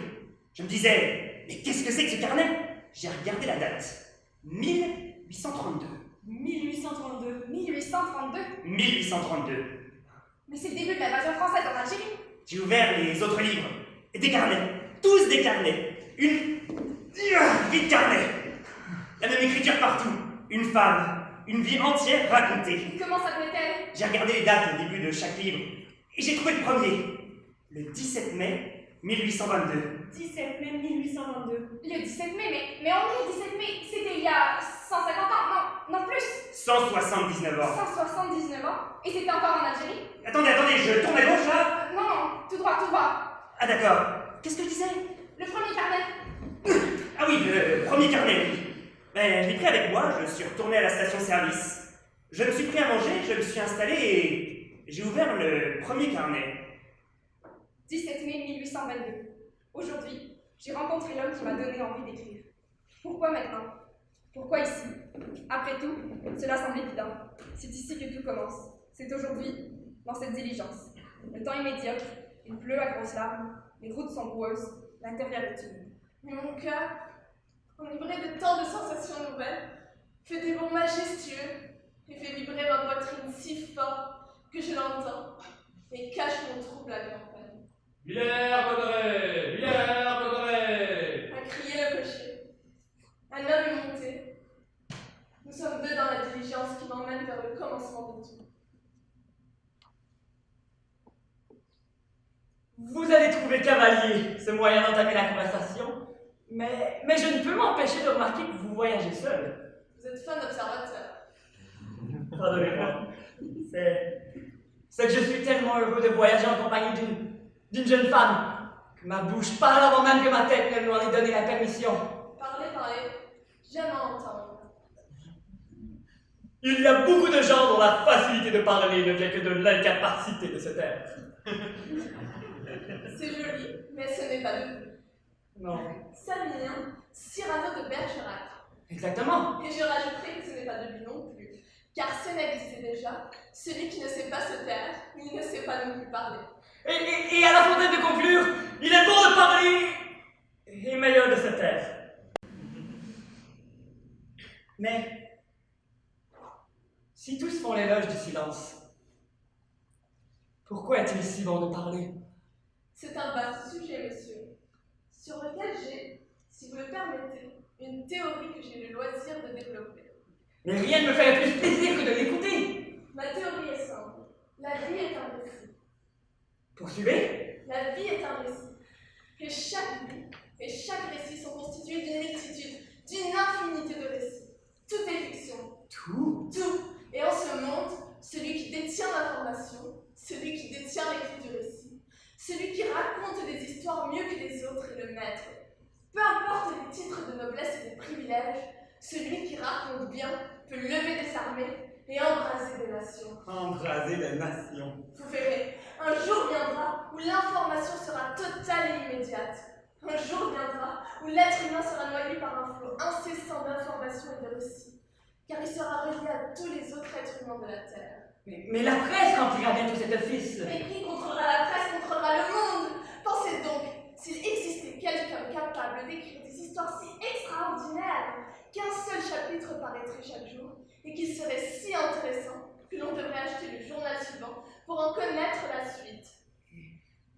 Speaker 1: Je me disais, mais qu'est-ce que c'est que ce carnet? J'ai regardé la date. 1832.
Speaker 5: 1832.
Speaker 2: 1832.
Speaker 1: 1832.
Speaker 2: Mais c'est le début de l'invasion française en Algérie.
Speaker 1: J'ai ouvert les autres livres. Des carnets. Tous des carnets. Une vie de carnet. La même écriture partout. Une femme. Une vie entière racontée.
Speaker 2: Et comment s'appelait-elle?
Speaker 1: J'ai regardé les dates au début de chaque livre. Et j'ai trouvé le premier. Le 17 mai 1822.
Speaker 5: 17 mai 1822.
Speaker 2: Le 17 mai, mais on est le 17 mai, c'était il y a 150 ans, non plus.
Speaker 1: 179 ans.
Speaker 2: 179 ans, et c'était encore en Algérie.
Speaker 1: Attendez, je tourne à gauche là.
Speaker 2: Non, tout droit, tout droit.
Speaker 1: Ah d'accord. Qu'est-ce que je disais?
Speaker 2: Le premier carnet.
Speaker 1: Ah oui, le premier carnet, oui. Ben, je l'ai pris avec moi, je suis retourné à la station-service. Je me suis pris à manger, je me suis installé et j'ai ouvert le premier carnet.
Speaker 2: 17 mai 1822. Aujourd'hui, j'ai rencontré l'homme qui m'a donné envie d'écrire. Pourquoi maintenant? Pourquoi ici? Après tout, cela semble évident. C'est ici que tout commence. C'est aujourd'hui, dans cette diligence. Le temps est médiocre, il pleut à grosses larmes, les routes sont boueuses, l'intérieur est humide.
Speaker 6: Mais mon cœur, enivré de tant de sensations nouvelles, fait des bonds majestueux et fait vibrer ma poitrine si fort que je l'entends et cache mon trouble à campagne.
Speaker 7: Villers-Cotterêts! Villers-Cotterêts!
Speaker 6: A crié le cocher. Un homme est monté. Nous sommes deux dans la diligence qui m'emmène vers le commencement de tout.
Speaker 4: Vous avez trouvé cavalier ce moyen d'entamer la conversation, mais je ne peux m'empêcher de remarquer que vous voyagez seul.
Speaker 6: Vous êtes fin observateur.
Speaker 4: Pardonnez-moi. C'est que je suis tellement heureux de voyager en compagnie d'une jeune femme que ma bouche parle avant même que ma tête ne m'en ait donné la permission.
Speaker 6: Parlez, j'aime entendre.
Speaker 4: Il y a beaucoup de gens dont la facilité de parler ne vient que de l'incapacité de se taire.
Speaker 6: C'est joli, mais ce n'est pas de vous.
Speaker 4: Non.
Speaker 6: Savinien, Cyrano de Bergerac.
Speaker 4: Exactement.
Speaker 6: Et je rajouterai que ce n'est pas de lui non plus, car Sénèque disait déjà, celui qui ne sait pas se taire, il ne sait pas non plus parler.
Speaker 4: Et à la fontaine de conclure, il est bon de parler et meilleur de se taire. Mais si tous font l'éloge du silence, pourquoi est-il si bon de parler?
Speaker 6: C'est un vaste sujet, monsieur. sur lequel j'ai, si vous le permettez, une théorie que j'ai le loisir de développer.
Speaker 4: Mais rien ne me ferait plus plaisir que de l'écouter.
Speaker 6: Ma théorie est simple. La vie est un récit.
Speaker 4: Poursuivez.
Speaker 6: La vie est un récit. Et chaque vie et chaque récit sont constitués d'une multitude, d'une infinité de récits. Tout est fiction.
Speaker 4: Tout.
Speaker 6: Tout. Et en ce monde, celui qui détient l'information, celui qui détient les clés du récit, celui qui raconte des histoires mieux que les autres est le maître. Peu importe les titres de noblesse et de privilèges, celui qui raconte bien peut lever des armées et embraser des nations.
Speaker 4: Embraser des nations.
Speaker 6: Vous verrez, un jour viendra où l'information sera totale et immédiate. Un jour viendra où l'être humain sera noyé par un flot incessant d'informations et de récits, car il sera relié à tous les autres êtres humains de la Terre.
Speaker 4: Mais la presse remplira bientôt cet office.
Speaker 6: Mais qui contrôlera la presse contrôlera le monde. Pensez donc, s'il existait quelqu'un capable d'écrire des histoires si extraordinaires qu'un seul chapitre paraîtrait chaque jour, et qu'il serait si intéressant que l'on devrait acheter le journal suivant pour en connaître la suite.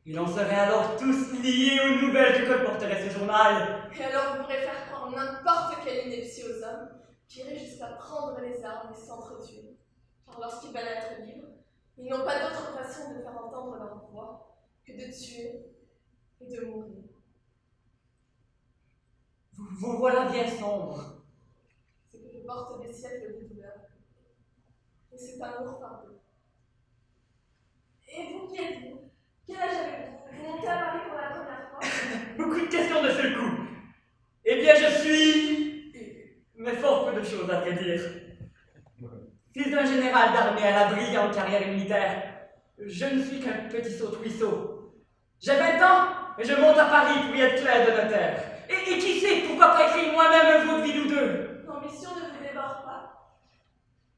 Speaker 4: Et l'on serait alors tous liés aux nouvelles que comporterait ce journal.
Speaker 6: Et alors vous pourrez faire croire n'importe quelle ineptie aux hommes, qui iraient jusqu'à prendre les armes et s'entretuer. Car lorsqu'ils veulent être libres, ils n'ont pas d'autre façon de faire entendre leur voix que de tuer et de mourir.
Speaker 4: Vous voilà bien sombre.
Speaker 6: C'est que je porte des siècles de douleur. Et c'est un lourd fardeau. Et vous, qui êtes-vous? Quel âge avez-vous? Vous montez à Paris pour la première fois?
Speaker 4: Beaucoup de questions de seul coup. Eh bien, je suis... mais fort peu de choses à vrai dire. Fils d'un général d'armée à la brillante carrière militaire, je ne suis qu'un petit saute-ruisseau. J'ai 20 ans et je monte à Paris pour y être clerc de notaire. Et qui sait, pourquoi pas écrire moi-même un vaudeville ou deux?
Speaker 6: L'ambition ne vous dévore pas.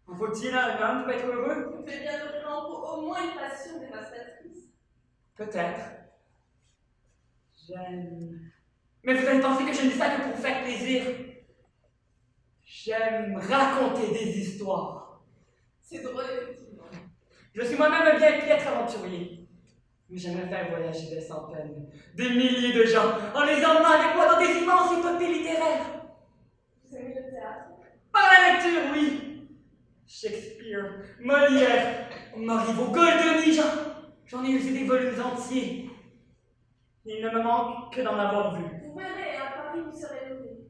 Speaker 4: En faut-il un homme pour être heureux?
Speaker 6: Vous devez bien nourrir en vous au moins une passion dévastatrice.
Speaker 4: Peut-être. J'aime... Mais vous allez penser que je ne dis ça que pour vous faire plaisir. J'aime raconter des histoires.
Speaker 6: C'est drôle, effectivement.
Speaker 4: Je suis moi-même un bien piètre aventurier. Mais j'aimerais faire voyager des centaines, des milliers de gens, en les emmenant avec moi dans des immenses épopées littéraires.
Speaker 6: Vous aimez le théâtre?
Speaker 4: Par la lecture, oui. Shakespeare, Molière, Marivaux, Goldoni, j'en ai usé des volumes entiers. Il ne me manque que d'en avoir vu.
Speaker 6: Vous verrez, à Paris, vous serez nourri.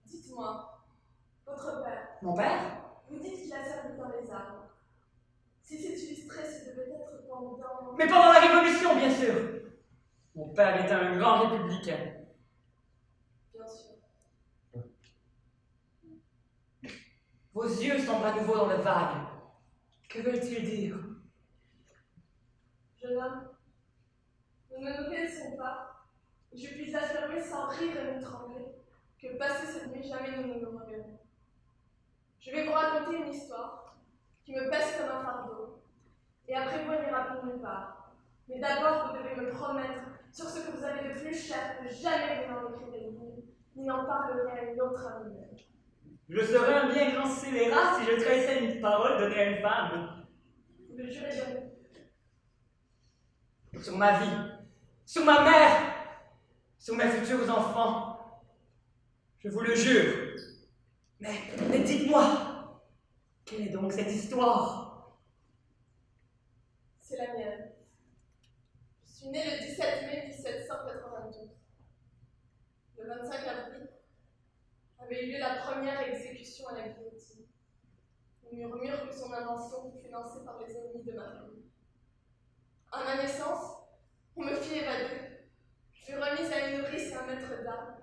Speaker 6: Dites-moi, votre père,
Speaker 4: Mon père?
Speaker 6: vous dites qu'il a servi dans les armes. Si c'est illustré, ce devait être pendant...
Speaker 4: Mais pendant la Révolution, bien sûr. Mon père était un grand républicain.
Speaker 6: Bien sûr.
Speaker 4: Vos yeux sombrent à nouveau dans le vague. Que veulent-ils dire?
Speaker 6: Jeune homme, nous ne nous connaissons pas. Je puis affirmer sans rire et me trembler que passé cette nuit, jamais nous ne nous reverrons. Je vais vous raconter une histoire qui me pèse comme un fardeau, et après vous n'ira pour nulle part. Mais d'abord, vous devez me promettre sur ce que vous avez de plus cher que jamais vous n'en écrivez ni n'en parlerez à une autre amie.
Speaker 4: Je serais un bien grand scélérat si je trahissais une parole donnée à une femme.
Speaker 6: Vous le jurez donc.
Speaker 4: Sur ma vie, sur ma mère, sur mes futurs enfants. Je vous le jure. Mais dites-moi, quelle est donc cette histoire?
Speaker 6: C'est la mienne. Je suis née le 17 mai 1792. Le 25 avril avait eu lieu la première exécution à la guillotine. On murmure que son invention fut financée par les ennemis de ma famille. À ma naissance, on me fit évader. Je fus remise à une nourrice et un maître d'armes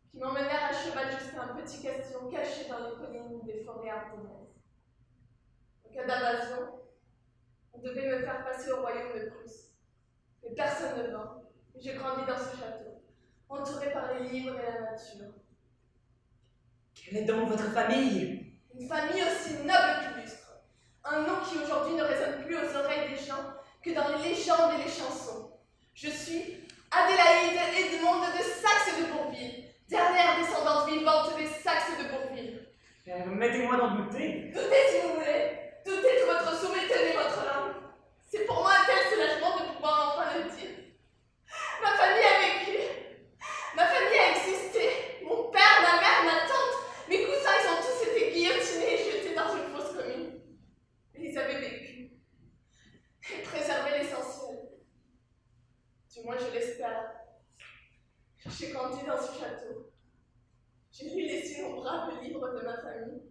Speaker 6: qui m'emmenèrent à cheval jusqu'à un petit castillan caché dans les collines des forêts ardennaises. En cas d'invasion, on devait me faire passer au royaume de Prusse. Mais personne ne vint, et j'ai grandi dans ce château, entouré par les livres et la nature.
Speaker 4: Quelle est donc votre famille?
Speaker 6: Une famille aussi noble qu'illustre. Un nom qui aujourd'hui ne résonne plus aux oreilles des gens que dans les légendes et les chansons. Je suis Adélaïde Edmonde de Saxe de Bourville, dernière descendante vivante des Saxes de Bourville.
Speaker 4: Mettez-moi d'en douter.
Speaker 6: Doutez si vous voulez, doutez que votre soumet tenez votre langue. C'est pour moi un tel soulagement de pouvoir enfin le dire. Ma famille a vécu, J'ai grandi dans ce château. J'ai lu les innombrables livres de ma famille.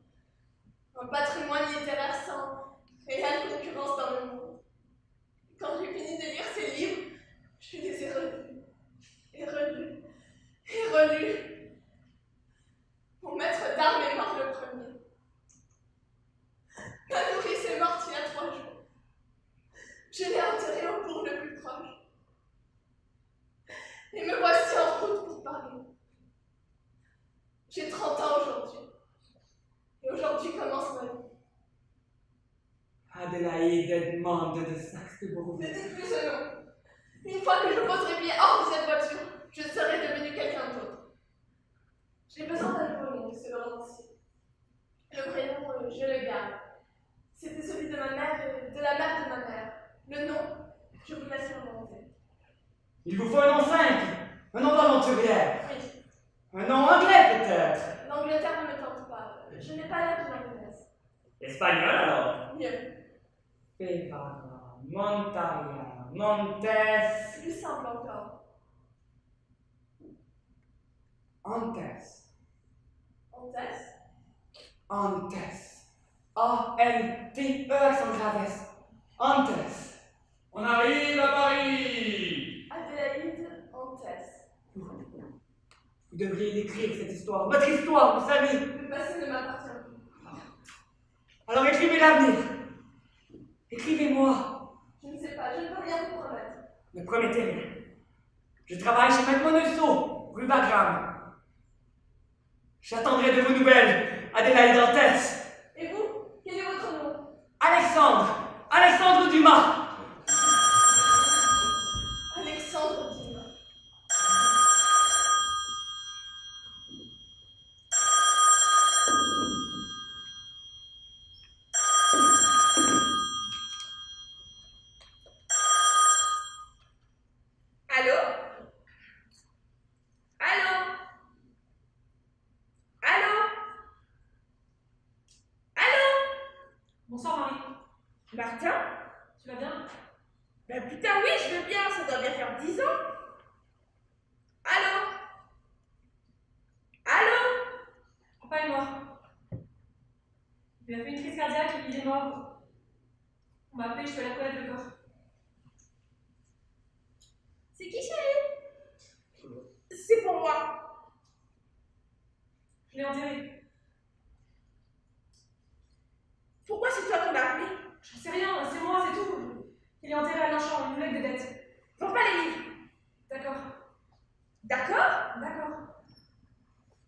Speaker 6: Un patrimoine littéraire sans réelle concurrence dans le monde. Quand j'ai fini de lire ces livres, je les ai relus, et relus, et relus. Mon maître d'armes est mort le premier. Ma nourrice est morte il y a 3 jours. Je l'ai enterrée au bourg le plus proche. Et me voici en route pour Paris. J'ai 30 ans aujourd'hui. Et aujourd'hui commence ma vie.
Speaker 4: Adélaïde Edmond de Saxe-Bourgogne.
Speaker 6: Ne dites plus ce nom. Une fois que je poserai pied hors de cette voiture, je serai devenu quelqu'un d'autre. J'ai besoin d'un nom, c'est le romancier. Le prénom, je le garde. C'était celui de ma mère et de la mère de ma mère. Le nom, je vous laisse l'inventer.
Speaker 4: Il vous faut un nom simple, un nom d'aventurière,
Speaker 6: Oui,
Speaker 4: un nom anglais peut-être.
Speaker 6: l'Angleterre ne me tente pas. Je n'ai pas l'air d'une anglaise.
Speaker 4: Espagnol alors.
Speaker 6: Mieux.
Speaker 4: Pévara, Montaria, Montes,
Speaker 6: Plus simple encore.
Speaker 4: Antes,
Speaker 6: Antès.
Speaker 4: Antes. A-N-T-E accent grave S. Antes.
Speaker 7: On arrive à Paris.
Speaker 6: Adélaïde Antès.
Speaker 4: Vous devriez l'écrire cette histoire, votre histoire, vous savez.
Speaker 6: Le passé ne m'appartient plus.
Speaker 4: Alors écrivez l'avenir. Écrivez-moi.
Speaker 6: Je ne sais pas, je ne peux rien vous promettre.
Speaker 4: Ne promettez rien. Je travaille chez Maître Moneusseau, rue Bagram. J'attendrai de vos nouvelles, Adélaïde Antès.
Speaker 6: Et vous, quel est votre nom?
Speaker 4: Alexandre Dumas.
Speaker 6: Alexandre Dumas.
Speaker 5: Allô? Allô? Allô? Allô?
Speaker 2: Bonsoir Marie.
Speaker 5: Martin?
Speaker 2: Tu vas bien?
Speaker 5: Ben putain oui, je veux bien, ça doit bien faire 10 ans. Allô? Allô?
Speaker 2: Papa et moi. Il a fait une crise cardiaque et il est mort. On m'a appelé, je suis allée reconnaître le corps.
Speaker 5: C'est qui chérie? C'est pour moi.
Speaker 2: Je l'ai enterré.
Speaker 5: Pourquoi c'est toi qu'on a appelé?
Speaker 2: Je sais rien, c'est moi, c'est tout. Il est enterré à Longchamp, une mec de dette.
Speaker 5: Vends pas les livres.
Speaker 2: D'accord.
Speaker 5: D'accord?
Speaker 2: D'accord.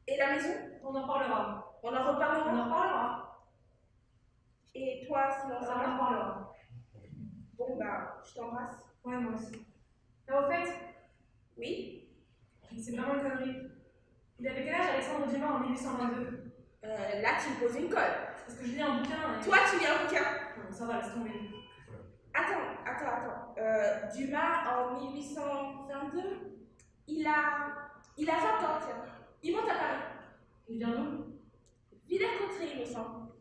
Speaker 5: Et la maison?
Speaker 2: On en parlera.
Speaker 5: On en reparlera?
Speaker 2: On en parlera.
Speaker 5: Et toi, sinon
Speaker 2: On
Speaker 5: ça
Speaker 2: en
Speaker 5: va?
Speaker 2: parlera.
Speaker 5: Bon bah, je t'embrasse.
Speaker 2: Ouais, moi aussi. Ah, au fait,
Speaker 5: Oui?
Speaker 2: c'est vraiment une connerie. Il avait quel âge Alexandre Dumas en 1822?
Speaker 5: Là tu me poses une colle.
Speaker 2: Parce que je lis un bouquin et...
Speaker 5: Toi tu lis un bouquin?
Speaker 2: Non, ça va, laisse tomber.
Speaker 5: Attends. Dumas en 1822, il a 20 ans, tiens. Il monte à Paris.
Speaker 2: Il vient d'où?
Speaker 5: Villers-Cotterêts, il me semble.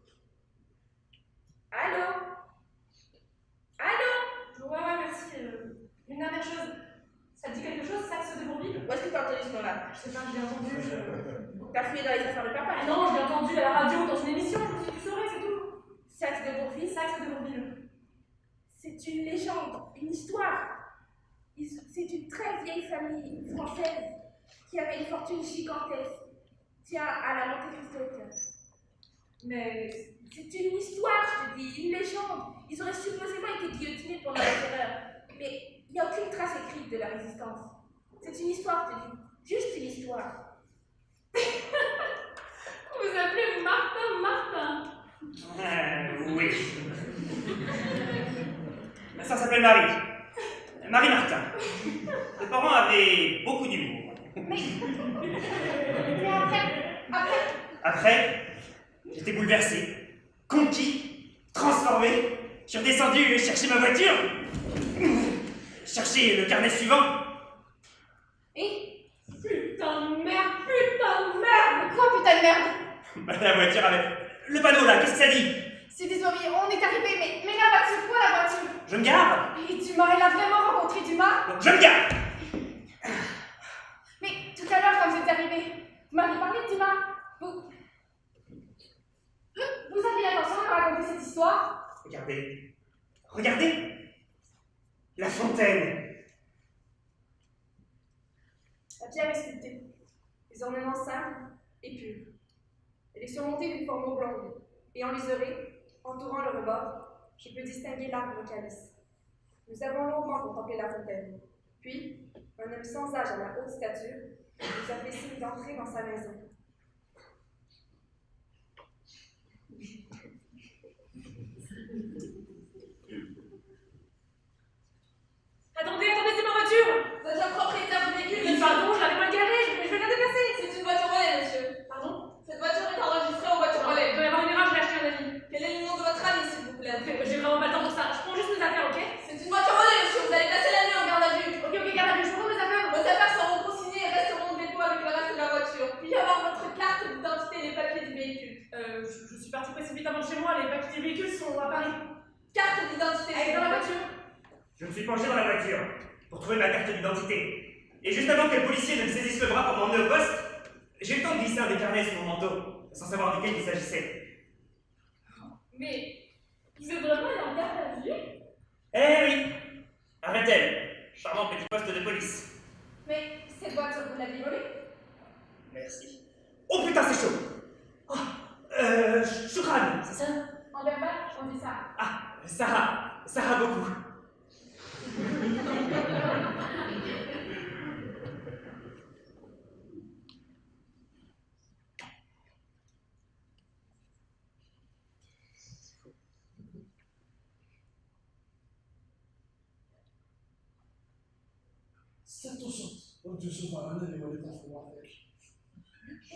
Speaker 5: Allô? Allô?
Speaker 2: Ouais, merci. Une dernière chose. Ça te dit quelque chose, Saxe de Bourville?
Speaker 5: Où est-ce que t'as entendu ce nom-là?
Speaker 2: Je sais pas, je l'ai entendu.
Speaker 5: T'as fouillé dans les affaires de papa?
Speaker 2: Ah non, je l'ai entendu à la radio dans une émission, je me suis dit, tu saurais, c'est tout.
Speaker 5: Saxe de Bourville,
Speaker 2: Saxe de Bourville.
Speaker 5: c'est une légende, une histoire. C'est une très vieille famille française qui avait une fortune gigantesque. Tiens, à la Monte Cristo, tiens.
Speaker 2: Mais
Speaker 5: C'est une histoire, je te dis, une légende. Ils auraient supposément été guillotinés pendant la terreur. Mais il n'y a aucune trace écrite de la résistance. C'est une histoire, je te dis. Juste une histoire.
Speaker 3: Vous appelez Martin?
Speaker 1: Oui. Ça s'appelle Marie. Marie Martin. Mes parents avaient beaucoup d'humour.
Speaker 6: Et après,
Speaker 1: J'étais bouleversé, conquis, transformé. Je suis redescendu chercher ma voiture. Chercher le carnet suivant.
Speaker 6: et
Speaker 2: putain de merde.
Speaker 6: quoi, putain de merde?
Speaker 1: La voiture avec le panneau là, qu'est-ce que ça dit?
Speaker 6: C'est désolé, on est arrivé, mais la voiture, quoi la voiture?
Speaker 1: Je me gare.
Speaker 6: Et Dumas, elle a vraiment rencontré Dumas?
Speaker 1: Donc je me gare.
Speaker 6: Mais tout à
Speaker 2: m'avez parlé de Dumas. Vous avez l'intention de raconter cette histoire?
Speaker 1: Regardez. Regardez. La fontaine.
Speaker 2: La pierre est sculptée. Les ornements simples et purs. Elle est surmontée d'une forme oblongue. Et en liseré, entourant le rebord, je peux distinguer l'arbre calice. Nous avons longuement contemplé la fontaine. Puis, un homme sans âge à la haute stature nous a fait signe d'entrer dans sa maison.
Speaker 5: Attendez, c'est ma voiture!
Speaker 6: Vous êtes le propriétaire du véhicule,
Speaker 5: Oui,
Speaker 6: monsieur.
Speaker 5: pardon, je l'avais mal garée, je vais la déplacer!
Speaker 6: C'est une voiture volée, monsieur.
Speaker 5: Pardon?
Speaker 6: Cette voiture est enregistrée en voiture
Speaker 5: Il
Speaker 6: volée.
Speaker 5: doit y avoir une erreur, je l'ai acheté un avis.
Speaker 6: Quel est le nom de votre ami, s'il vous plaît?
Speaker 5: J'ai vraiment pas le temps pour ça, je prends juste mes affaires, ok?
Speaker 6: C'est une voiture volée, monsieur. Vous allez passer la nuit en garde à vue.
Speaker 5: Ok, garde à vue, je prends mes affaires!
Speaker 6: Vos affaires seront consignées et resteront au dépôt avec le reste de la voiture. Puis-je avoir votre carte d'identité et les papiers du véhicule?
Speaker 5: Je suis partie précipitamment de chez moi, les papiers du véhicule sont à Paris.
Speaker 6: Carte d'identité.
Speaker 5: Elle est dans la voiture.
Speaker 1: Je me suis penché dans la voiture pour trouver ma carte d'identité. Et juste avant que le policier ne me saisisse le bras pour m'emmener au poste, j'ai eu le temps de glisser un des carnets sur mon manteau, sans savoir duquel il s'agissait.
Speaker 3: Mais vous êtes vraiment allé en garde à vue?
Speaker 1: Eh oui. Arrête-elle. Charmant petit poste de police.
Speaker 2: Mais cette voiture, vous l'avez volée?
Speaker 1: Merci. Oh putain, c'est chaud. Oh, Choukran, c'est ça?
Speaker 2: En verbal, on dit ça.
Speaker 1: Ah, Sarah beaucoup.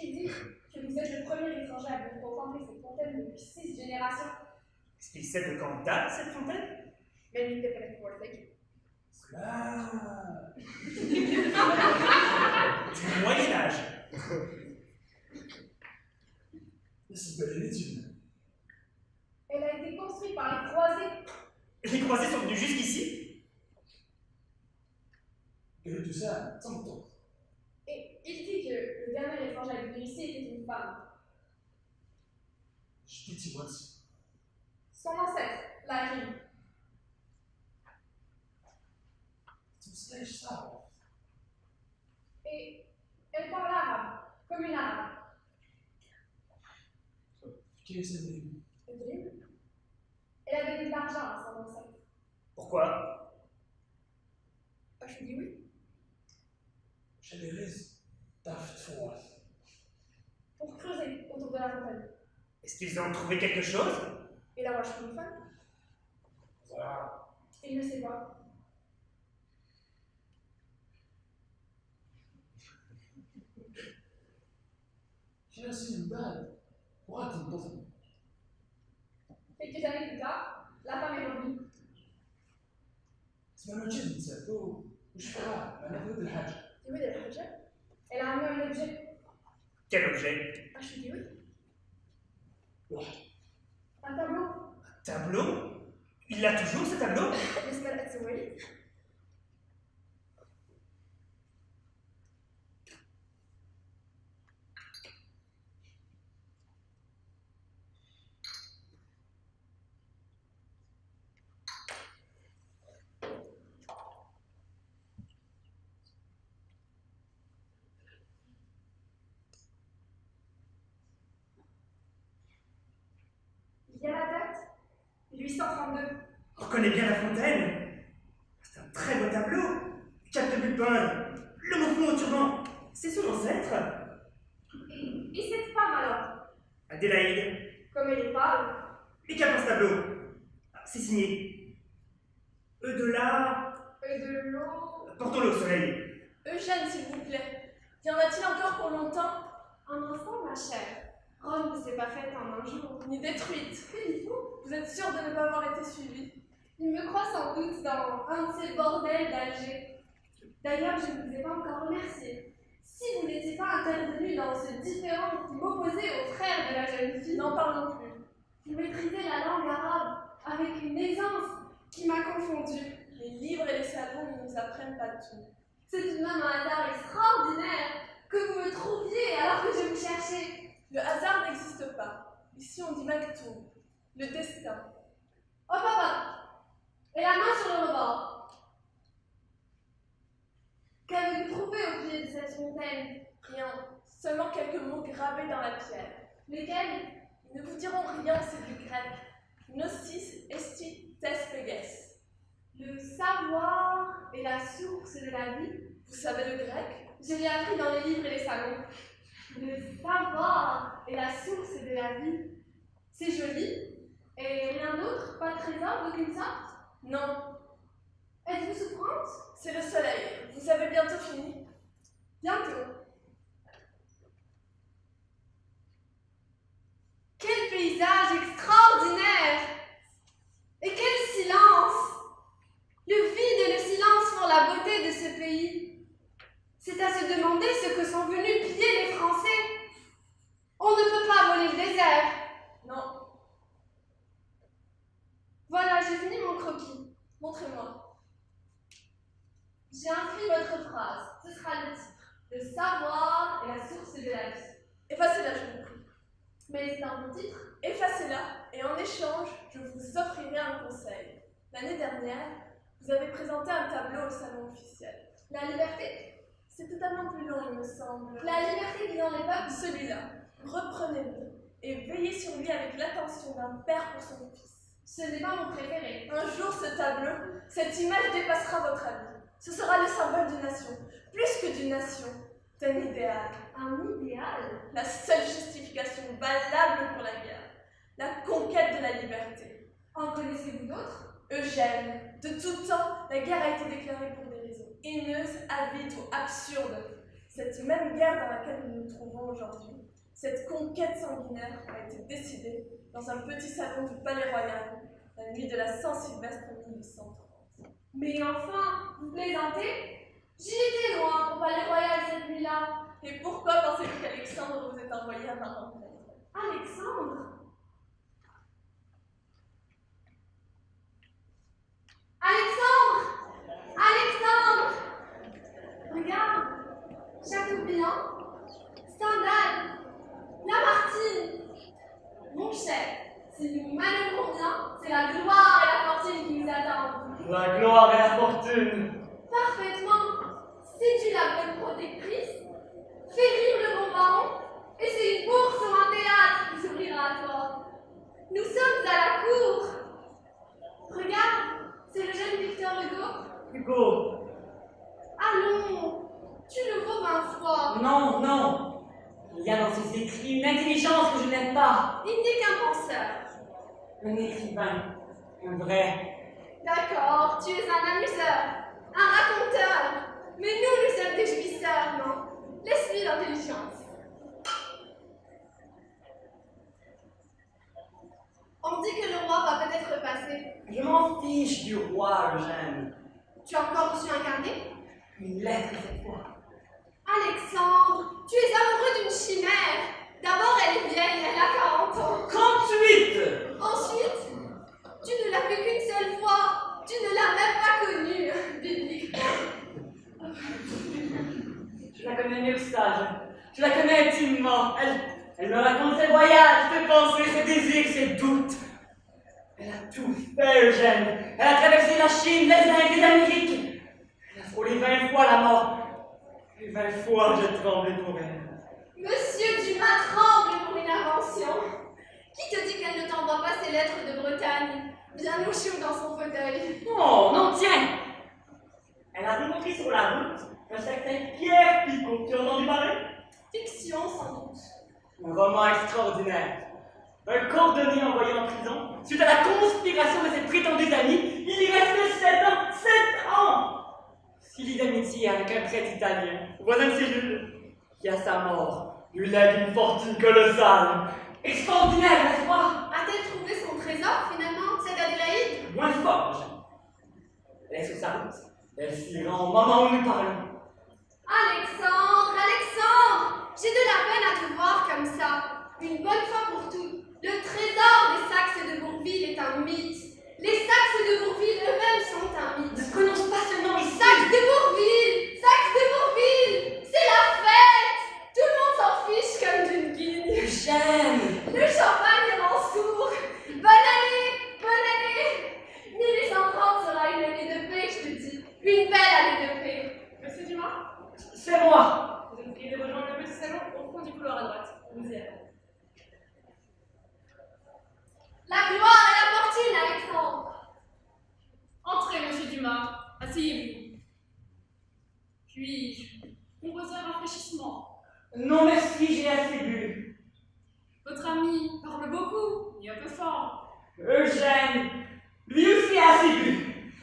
Speaker 2: Il dit que vous êtes le premier étranger à venir contempler cette fontaine depuis 6 générations.
Speaker 1: Est-ce qu'il sait de quand date cette fontaine?
Speaker 2: Mais il n'était pas là pour le fait.
Speaker 1: Ah. Du Moyen-Âge.
Speaker 2: Elle a été construite par les croisés.
Speaker 1: Les croisés sont venus jusqu'ici?
Speaker 2: Et il dit que le dernier étranger à venir ici était une femme. Son ancêtre, la reine. Et elle parle arabe, comme une arabe. Edrine. Elle avait de l'argent à son ancêtre.
Speaker 1: Pourquoi?
Speaker 2: Ah, je lui dis oui. Pour creuser autour de la fontaine.
Speaker 1: Est-ce qu'ils ont trouvé quelque chose?
Speaker 2: Et la roche une femme. Il ne sait pas. Quelques années plus tard, la femme est revenue. Tu veux de l'objet? Elle a amené un objet.
Speaker 1: Quel objet?
Speaker 2: Ah, je lui dis oui. Un tableau.
Speaker 1: Tableau? Il l'a toujours ce tableau?
Speaker 2: Laisse-moi la Il y a la date. 832.
Speaker 1: On reconnaît bien la fontaine. C'est un très beau tableau. Cap de Bulpin, le mouflon au turban. C'est son ancêtre.
Speaker 2: Et cette femme alors?
Speaker 1: Adélaïde.
Speaker 2: Comme elle est pâle.
Speaker 1: Et qu'a ce tableau? Ah, c'est signé. Eux de là.
Speaker 2: De l'eau.
Speaker 1: Portons-le au soleil.
Speaker 6: Eugène, s'il vous plaît. Y en a-t-il encore pour longtemps?
Speaker 2: Un instant, ma chère. Rome ne s'est pas faite en un jour.
Speaker 6: Ni détruite. Vous êtes sûr de ne pas avoir été suivi?
Speaker 2: Il me croit sans doute dans un de ces bordels d'Alger. D'ailleurs, je ne vous ai pas encore remercié. Si vous n'étiez pas intervenu dans ce différend qui m'opposait aux frères de la jeune fille,
Speaker 6: N'en parlons plus.
Speaker 2: vous maîtrisez la langue arabe avec une aisance qui m'a confondue.
Speaker 6: Les livres et les salons ne nous apprennent pas tout.
Speaker 2: C'est tout de même un hasard extraordinaire
Speaker 6: que vous me trouviez alors que je vous cherchais.
Speaker 5: Le hasard n'existe pas. Ici, on dit Maktoum. Le destin.
Speaker 6: Oh papa, et la main sur le rebord. Qu'avez-vous trouvé au pied de cette fontaine?
Speaker 5: Rien. Seulement quelques mots gravés dans la pierre.
Speaker 6: Lesquels?
Speaker 5: Ils ne vous diront rien, c'est du grec. Gnosis esti tes peges.
Speaker 6: Le savoir est la source de la vie.
Speaker 5: Vous savez le grec?
Speaker 6: Je l'ai appris dans les livres et les salons. Le savoir est la source de la vie. C'est joli. Et rien d'autre? Pas de trésor d'aucune sorte?
Speaker 5: Non.
Speaker 6: Êtes-vous souffrante?
Speaker 5: C'est le soleil. Vous avez bientôt fini?
Speaker 6: Bientôt. Quel paysage extraordinaire! Et quel silence! Le vide et le silence font la beauté de ce pays. C'est à se demander ce que sont venus piller les Français. On ne peut pas voler le désert.
Speaker 5: Non.
Speaker 6: Voilà, j'ai fini mon croquis.
Speaker 5: Montrez-moi.
Speaker 6: J'ai inscrit votre phrase. Ce sera le titre. Le savoir est la source de la vie.
Speaker 5: Effacez-la, je vous prie.
Speaker 6: Mais c'est un bon titre.
Speaker 5: Effacez-la, et en échange, je vous offrirai un conseil. L'année dernière, vous avez présenté un tableau au salon officiel.
Speaker 6: La liberté.
Speaker 5: C'est totalement plus long, il me semble.
Speaker 6: La liberté qui n'en est pas.
Speaker 5: Celui-là, reprenez-le et veillez sur lui avec l'attention d'un père pour son fils.
Speaker 6: Ce n'est pas mon préféré.
Speaker 5: Un jour, ce tableau, cette image dépassera votre avis. Ce sera le symbole d'une nation. Plus que d'une nation, c'est un idéal.
Speaker 6: Un idéal.
Speaker 5: La seule justification valable pour la guerre. La conquête de la liberté.
Speaker 6: En connaissez-vous d'autres?
Speaker 5: Eugène, de tout temps, la guerre a été déclarée pour des raisons haineuses, avides ou absurdes. Cette même guerre dans laquelle nous nous trouvons aujourd'hui, cette conquête sanguinaire a été décidée dans un petit salon du Palais Royal, la nuit de la Saint-Sylvestre 1830.
Speaker 6: Mais enfin, vous plaisantez? J'y étais loin au Palais Royal cette nuit-là.
Speaker 5: Et pourquoi pensez-vous qu'Alexandre vous est envoyé à ma rencontre?
Speaker 6: Alexandre? Alexandre! Alexandre! Regarde! Chateaubriand, Stendhal, Lamartine. Mon cher, si nous manœuvrons bien, c'est la gloire et la fortune qui nous attendent.
Speaker 4: La gloire et la fortune.
Speaker 6: Parfaitement. Si tu la bonne protectrice, fais rire le bon baron, et c'est une bourse ou un théâtre qui s'ouvrira à toi. Nous sommes à la cour. Regarde, c'est le jeune Victor Hugo.
Speaker 4: Hugo.
Speaker 6: Allons, tu le vaux 20 fois.
Speaker 4: Non, non. Il y a dans ses écrits une intelligence que je n'aime pas.
Speaker 6: Il n'est qu'un penseur.
Speaker 4: Un écrivain. Un vrai.
Speaker 6: D'accord, tu es un amuseur, un raconteur. Mais nous sommes des jouisseurs, non? Laisse-lui l'intelligence. On dit que le roi va peut-être passer.
Speaker 4: Je m'en fiche du roi, Eugène.
Speaker 6: Tu as encore reçu un carnet?
Speaker 4: Une lettre cette fois.
Speaker 6: Alexandre, tu es amoureux d'une chimère. D'abord, elle est vieille, elle a 40 ans.
Speaker 4: 38.
Speaker 6: Ensuite, tu ne l'as vue qu'une seule fois. Tu ne l'as même pas connue, bibliquement.
Speaker 4: Je la connais mieux que ça. Je la connais intimement. Elle me raconte ses voyages, ses pensées, ses désirs, ses doutes. Elle a tout fait, Eugène. Elle a traversé la Chine, les Indes, les Amériques. Elle a frôlé 20 fois la mort. Et 20 fois, j'ai tremblé pour elle.
Speaker 6: Monsieur Dumas tremble pour une invention. Qui te dit qu'elle ne t'envoie pas ses lettres de Bretagne, bien au chaud dans son fauteuil?
Speaker 4: Oh, non, tiens. Elle a rencontré sur la route un certain Pierre Picot. Tu as entendu parler?
Speaker 6: Fiction, sans doute.
Speaker 4: Un roman extraordinaire. Un cordonnier envoyé en prison, suite à la conspiration de ses prétendus amis, il y reste 7 ans. 7 ans! S'il lie d'amitié avec un prêtre italien, voisin de cellule, qui à sa mort lui lègue une fortune colossale. Extraordinaire, n'est-ce pas?
Speaker 6: A-t-elle trouvé son trésor, finalement, cette Adélaïde?
Speaker 4: Moins fort. Elle est sur sa route. Elle s'y rend au moment où nous parlons.
Speaker 6: Alexandre, Alexandre! J'ai de la peine à te voir comme ça. Une bonne fois pour toutes, le trésor des Saxes de Bourville est un mythe. Les Saxes de Bourville eux-mêmes sont un mythe.
Speaker 4: Ne prononce pas ce nom ici.
Speaker 6: Saxe de Bourville! Saxe de Bourville! C'est la fête!
Speaker 3: Puis-je proposer un rafraîchissement?
Speaker 4: Non merci, j'ai assez bu.
Speaker 3: Votre ami parle beaucoup et un peu fort.
Speaker 4: Eugène, lui aussi a assez bu.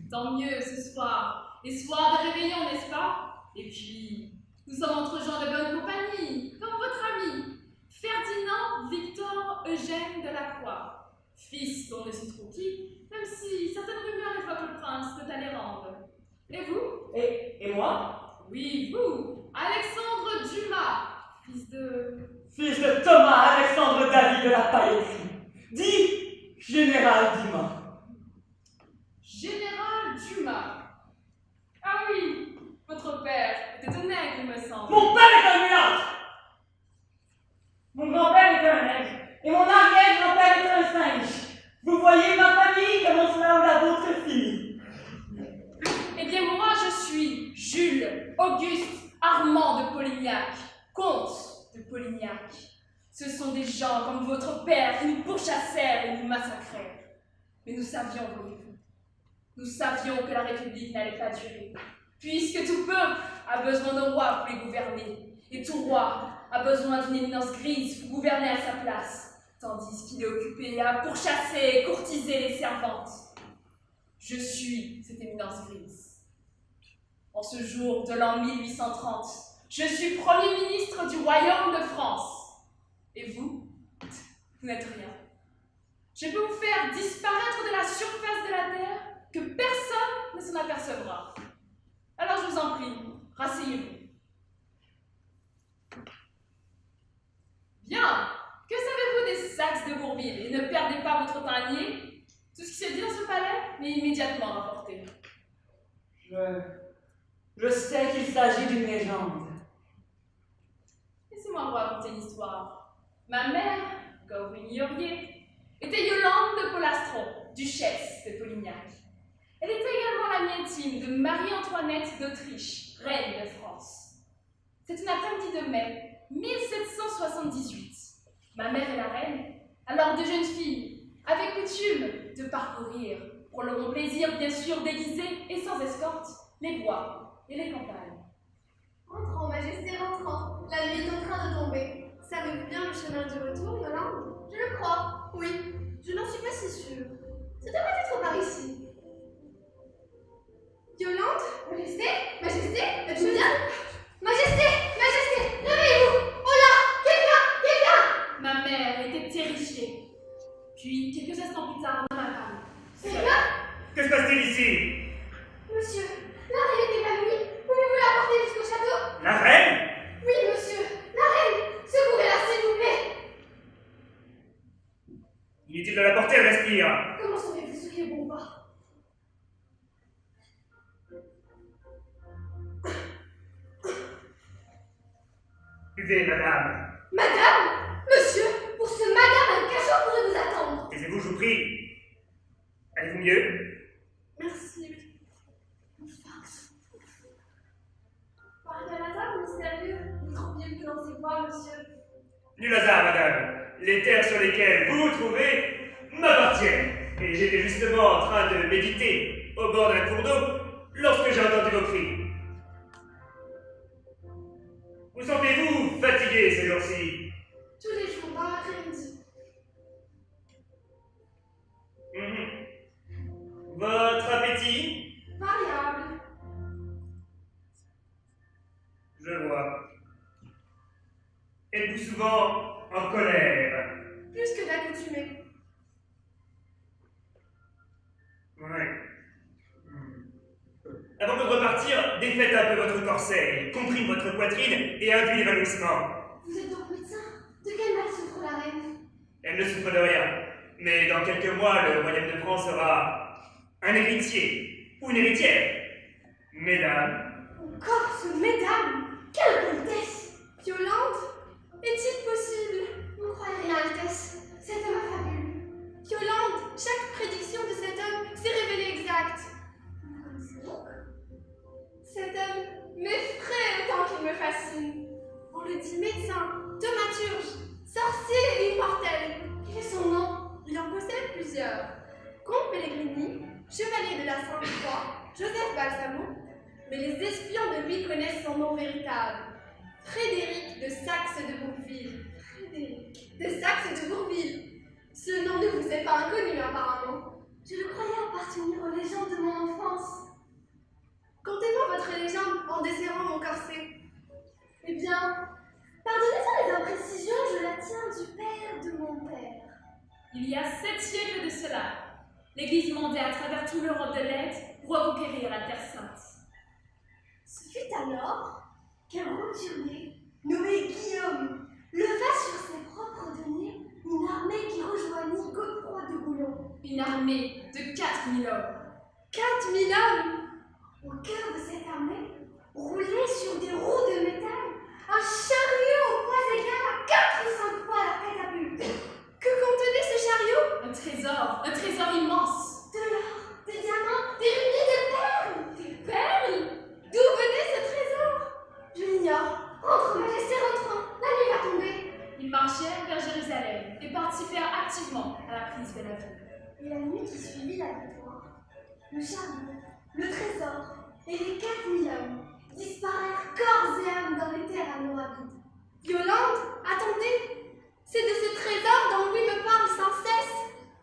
Speaker 3: Tant mieux ce soir. Et soir de réveillon, n'est-ce pas? Et puis, nous sommes entre gens de bonne compagnie, comme votre ami, Ferdinand Victor Eugène de la Croix, fils d'on ne sait trop qui, même si certaines rumeurs évoquent le prince de Talleyrand. Et vous?
Speaker 4: Et moi?
Speaker 3: Oui, vous, Alexandre Dumas,
Speaker 4: Fils de Thomas Alexandre David de la Pailletterie, dit Général Dumas.
Speaker 3: Général Dumas. Ah oui, votre père était un nègre, il me semble.
Speaker 4: Mon père est un mulâtre. Mon grand-père était un nègre. Et mon arrière-grand-père était un singe. Vous voyez, ma famille commence là où la vôtre finit.
Speaker 3: Eh bien, moi, je suis Jules Auguste Armand de Polignac, comte de Polignac. Ce sont des gens comme votre père qui nous pourchassèrent et nous massacrèrent. Mais nous savions, voyez-vous, nous savions que la République n'allait pas durer, puisque tout peuple a besoin d'un roi pour les gouverner, et tout roi a besoin d'une éminence grise pour gouverner à sa place, tandis qu'il est occupé à pourchasser et courtiser les servantes. Je suis cette éminence grise. En ce jour de l'an 1830, je suis Premier ministre du Royaume de France. Et vous, vous n'êtes rien. Je peux vous faire disparaître de la surface de la terre que personne ne s'en apercevra. Alors je vous en prie, rasseyez-vous. Bien, que savez-vous des Saxe de Bourville? Et ne perdez pas votre temps à nier. Tout ce qui se dit dans ce palais m'est immédiatement rapporté.
Speaker 4: Je sais qu'il s'agit d'une légende.
Speaker 3: Laissez-moi vous raconter une histoire. Ma mère, comme vous l'ignoriez, était Yolande de Polastron, duchesse de Polignac. Elle était également l'amie intime de Marie-Antoinette d'Autriche, reine de France. C'est une après-midi de mai 1778. Ma mère et la reine, alors deux jeunes filles, avaient coutume de parcourir, pour leur bon plaisir bien sûr déguisé et sans escorte, les bois et les campagnes.
Speaker 6: Rentrons, Majesté, rentrons. La nuit est en train de tomber. Savez-vous bien le chemin du retour, Yolande? Je le crois, oui. Je n'en suis pas si sûre. Ça devrait être par ici. Yolande? Majesté? Majesté? Êtes-vous bien? Majesté! Majesté! Réveillez-vous! Oh là! Quelqu'un!
Speaker 3: Ma mère était terrifiée. Puis, quelques instants plus tard, dans ma femme.
Speaker 6: Quelqu'un?
Speaker 1: Que se passe-t-il ici?
Speaker 6: Monsieur, la reine est évanouie. Pouvez-vous la porter jusqu'au château?
Speaker 1: La reine?
Speaker 6: Oui, monsieur. La reine! Secourez-la, s'il vous plaît!
Speaker 1: Inutile de la porter, elle respire.
Speaker 6: Comment saurez-vous ce qui est bon ou pas?
Speaker 1: Buvez, madame.
Speaker 6: Madame! Monsieur! Pour ce madame, un cachot pourrait vous attendre!
Speaker 1: Taisez-vous, je vous prie. Allez-vous mieux?
Speaker 6: Merci. Par quel hasard mystérieux vous trouviez-vous dans ces bois, monsieur?
Speaker 1: Nul hasard, madame. Les terres sur lesquelles vous vous trouvez m'appartiennent. Et j'étais justement en train de méditer au bord d'un cours d'eau lorsque j'ai entendu vos cris. Vous sentez-vous fatigué ces jours-ci?
Speaker 6: Tous les jours, dans l'après-midi.
Speaker 1: Votre appétit?
Speaker 6: Variable.
Speaker 1: Je vois. Êtes-vous souvent en colère?
Speaker 6: Plus que d'accoutumée.
Speaker 1: Ouais. Avant de repartir, défaites un peu votre corset, comprime votre poitrine et induit l'évanouissement.
Speaker 6: Vous êtes donc médecin? De quel mal souffre la reine?
Speaker 1: Elle ne souffre de rien. Mais dans quelques mois, le royaume de France aura un héritier ou une héritière. Mesdames,
Speaker 6: Encore ce mesdames! Quelle politesse! Yolande? Est-il possible? Vous croyez rien, Altesse. Cet homme a fabule. Yolande, chaque prédiction de cet homme s'est révélée exacte. Vous le connaissez donc? Cet homme m'effraie autant qu'il me fascine. On le dit médecin, thaumaturge, sorcier et immortel. Quel est son nom? Il en possède plusieurs. Comte Pellegrini, chevalier de la Sainte-Croix, Joseph Balsamo, mais les espions de lui connaissent son nom véritable. Frédéric de Saxe de Bourville. Frédéric de Saxe de Bourville. Ce nom ne vous est pas inconnu apparemment. Je le croyais appartenir aux légendes de mon enfance. Contez-moi votre légende en desserrant mon corset. Eh bien, pardonnez-moi les imprécisions, je la tiens du père de mon père.
Speaker 3: Il y a 7 siècles de cela, l'Église mandait à travers tout l'Europe de l'Est pour reconquérir la Terre Sainte.
Speaker 6: Ce fut alors qu'un roturier nommé Guillaume leva sur ses propres deniers une armée qui rejoignit Godefroy de Bouillon.
Speaker 3: Une armée de 4000 hommes.
Speaker 6: 4000 hommes! Au cœur de cette armée, roulait sur des roues de métal, un chariot au poids égal à 4 ou 5 fois la catapulte. Que contenait ce chariot?
Speaker 3: Un trésor immense.
Speaker 6: De l'or, des diamants, des rubis, des perles! Des perles? D'où venait ce trésor? Je l'ignore. Entre, majesté, rentrons. La nuit va tomber.
Speaker 3: Ils marchèrent vers Jérusalem et participèrent activement à la prise de la ville.
Speaker 6: Et la nuit qui suivit la victoire, le chariot, le trésor et les 4000 hommes disparurent corps et âme dans les terres almoravides. Yolande, attendez, c'est de ce trésor dont Louis me parle sans cesse,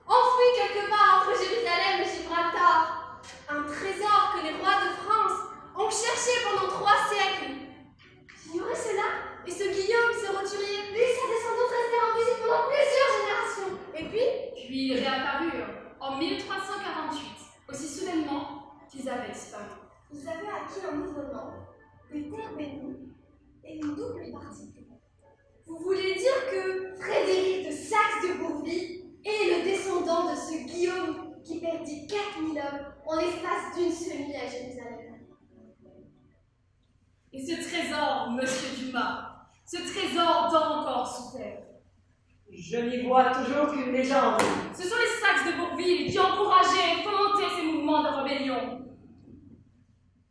Speaker 6: enfoui quelque part entre Jérusalem et Gibraltar. Un trésor que les rois de France ont cherché pendant 3 siècles. J'ignorais cela, et ce Guillaume, ce roturier, lui et sa descendance restèrent invisibles pendant plusieurs générations. Et
Speaker 3: Puis ils réapparurent en 1348, aussi soudainement qu'ils avaient disparu.
Speaker 6: ils avaient acquis un nouveau nom, des terres bénies et une double identité. Vous voulez dire que Frédéric de Saxe de Bourville est le descendant de ce Guillaume qui perdit 4000 hommes en l'espace d'une seule nuit à Jérusalem?
Speaker 3: Et ce trésor, monsieur Dumas, ce trésor dort encore sous terre.
Speaker 4: Je n'y vois toujours qu'une légende.
Speaker 3: Ce sont les Saxes de Bourville qui encourageaient et fomentaient ces mouvements de rébellion.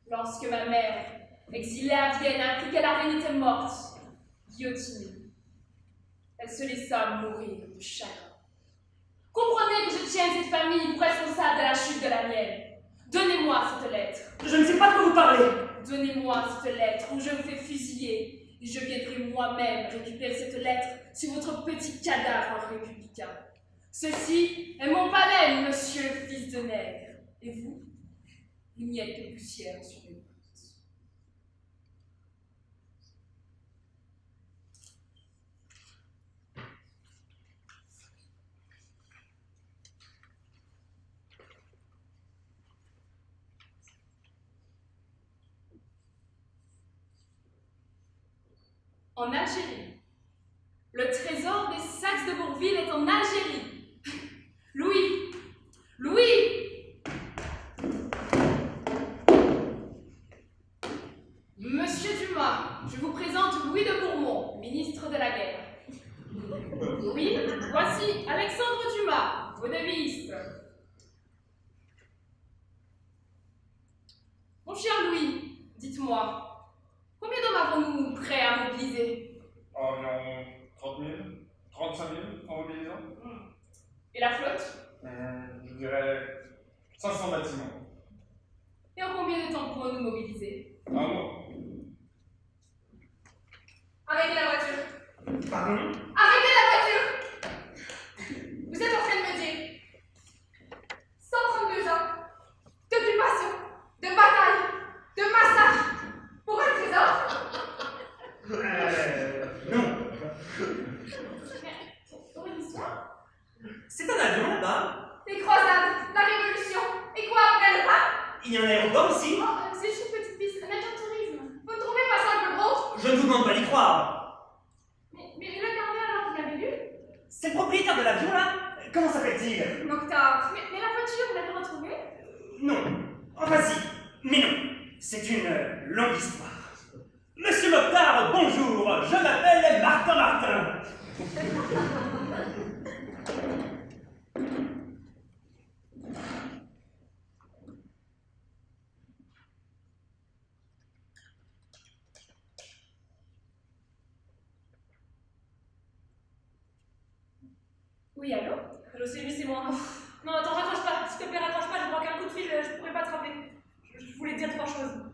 Speaker 3: Lorsque ma mère, exilée à Vienne, apprit que la reine était morte, guillotinée, elle se laissa mourir de chagrin. Comprenez que je tienne cette famille pour responsable de la chute de la mienne. Donnez-moi cette lettre.
Speaker 4: Je ne sais pas de quoi vous parlez.
Speaker 3: Donnez-moi cette lettre ou je vous fais fusiller et je viendrai moi-même récupérer cette lettre sur votre petit cadavre républicain. Ceci est mon palais, monsieur le fils de nègre. Et vous, il n'y a que poussière sur les portes. En Algérie. Le trésor des Saxes de Bourville est en Algérie. Louis! Louis! Monsieur Dumas, je vous présente Louis de Bourmont, ministre de la guerre. Louis, voici Alexandre Dumas, vaudevilliste. Mon cher Louis, dites-moi, combien d'hommes avons-nous prêts à mobiliser?
Speaker 7: Environ 30 000, 35 000 en mobilisant.
Speaker 3: Et la flotte?
Speaker 7: Je dirais 500 bâtiments.
Speaker 3: Et en combien de temps pourrons-nous mobiliser?
Speaker 7: Un mois.
Speaker 2: Arrêtez la voiture.
Speaker 1: Pardon?
Speaker 2: Arrêtez la voiture! Vous êtes en train de me dire 132 ans d'occupation, de bataille, de massacre pour un trésor?
Speaker 1: Non.
Speaker 2: Pour une histoire?
Speaker 1: C'est un avion là-bas.
Speaker 2: Les croisades, la révolution, et quoi après le pape?
Speaker 1: Il y a un aéroport aussi.
Speaker 2: Oh, c'est juste une petite piste, un agent de tourisme. Vous ne trouvez pas ça un peu gros?
Speaker 1: Je ne vous demande pas d'y croire.
Speaker 2: Mais le gardien alors, vous l'avez lu?
Speaker 1: C'est le propriétaire de l'avion là. Comment s'appelle-t-il?
Speaker 2: Mokhtar. Mais la voiture, vous l'avez retrouvée?
Speaker 1: Non. Enfin si. Mais non. C'est une longue histoire. Monsieur Mokhtar, bonjour. Je m'appelle Martin Martin.
Speaker 3: Oui, allô?
Speaker 5: Allô, c'est lui, c'est moi. Non, attends, raccroche pas. S'il te plaît, raccroche pas, je manque un coup de fil, je pourrais pas te rappeler. Je voulais te dire 3 choses.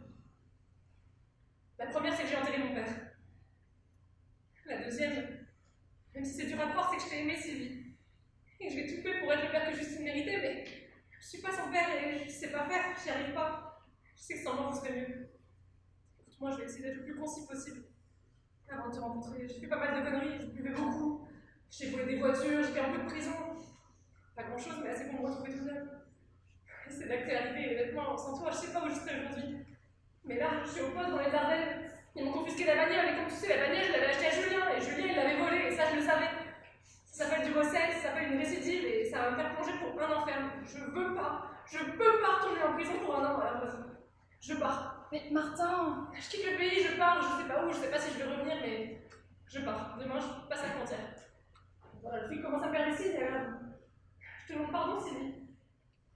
Speaker 5: sais pas faire, j'y arrive pas. Je sais que sans moi, vous serez mieux. Moi, je vais essayer d'être le plus concis possible. Avant de te rencontrer, j'ai fait pas mal de conneries, je buvais beaucoup. J'ai volé des voitures, j'ai fait un peu de prison. Pas grand chose, mais assez pour me retrouver tout seul. C'est là que t'es arrivé, et honnêtement, sans toi, je sais pas où je serais aujourd'hui. Mais là, je suis au poste dans les Ardennes. Ils m'ont confisqué la bagnole, et comme tu sais, la bagnole, je l'avais achetée à Julien, et Julien, il l'avait volée, et ça, je le savais. Ça s'appelle du recel, ça s'appelle une récidive, et ça va me faire plonger pour 1 an ferme. Je peux pas retourner en prison pour 1 an, malheureusement. Je pars.
Speaker 3: Mais Martin...
Speaker 5: Je quitte le pays, je pars, je sais pas où, je sais pas si je vais revenir, mais je pars. Demain, je passe la frontière. Voilà, le flic commence à me faire des signes, je te demande pardon, Sylvie.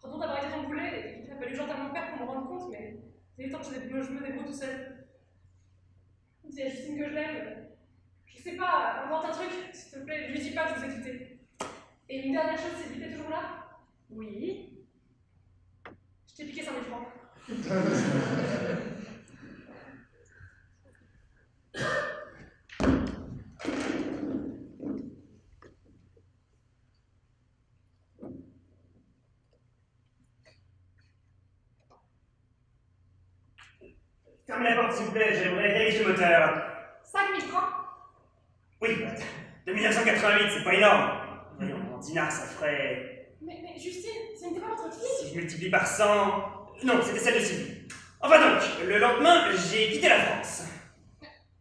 Speaker 5: Pardon d'avoir été ton boulet, il a fallu gentiment me perdre pour me rendre compte, mais il est temps que je me débrouille tout seul. Dis à Justine que je l'aime. Je sais pas, invente un truc, s'il te plaît, lui dis pas que je vous ai quitté. Et une dernière chose, Sylvie, t'es toujours là?
Speaker 3: Oui.
Speaker 5: Je t'ai piqué 5 000 francs.
Speaker 1: Fermez la porte, s'il vous plaît, j'aimerais vérifier le moteur.
Speaker 2: 5 000 francs.
Speaker 1: Oui, de 1988, c'est pas énorme. Voyons, en dinars, ça ferait...
Speaker 3: Mais Justine, ce n'était pas votre fille?
Speaker 1: Si je multiplie par 100... Non, c'était celle de Sylvie. Enfin donc, le lendemain, j'ai quitté la France.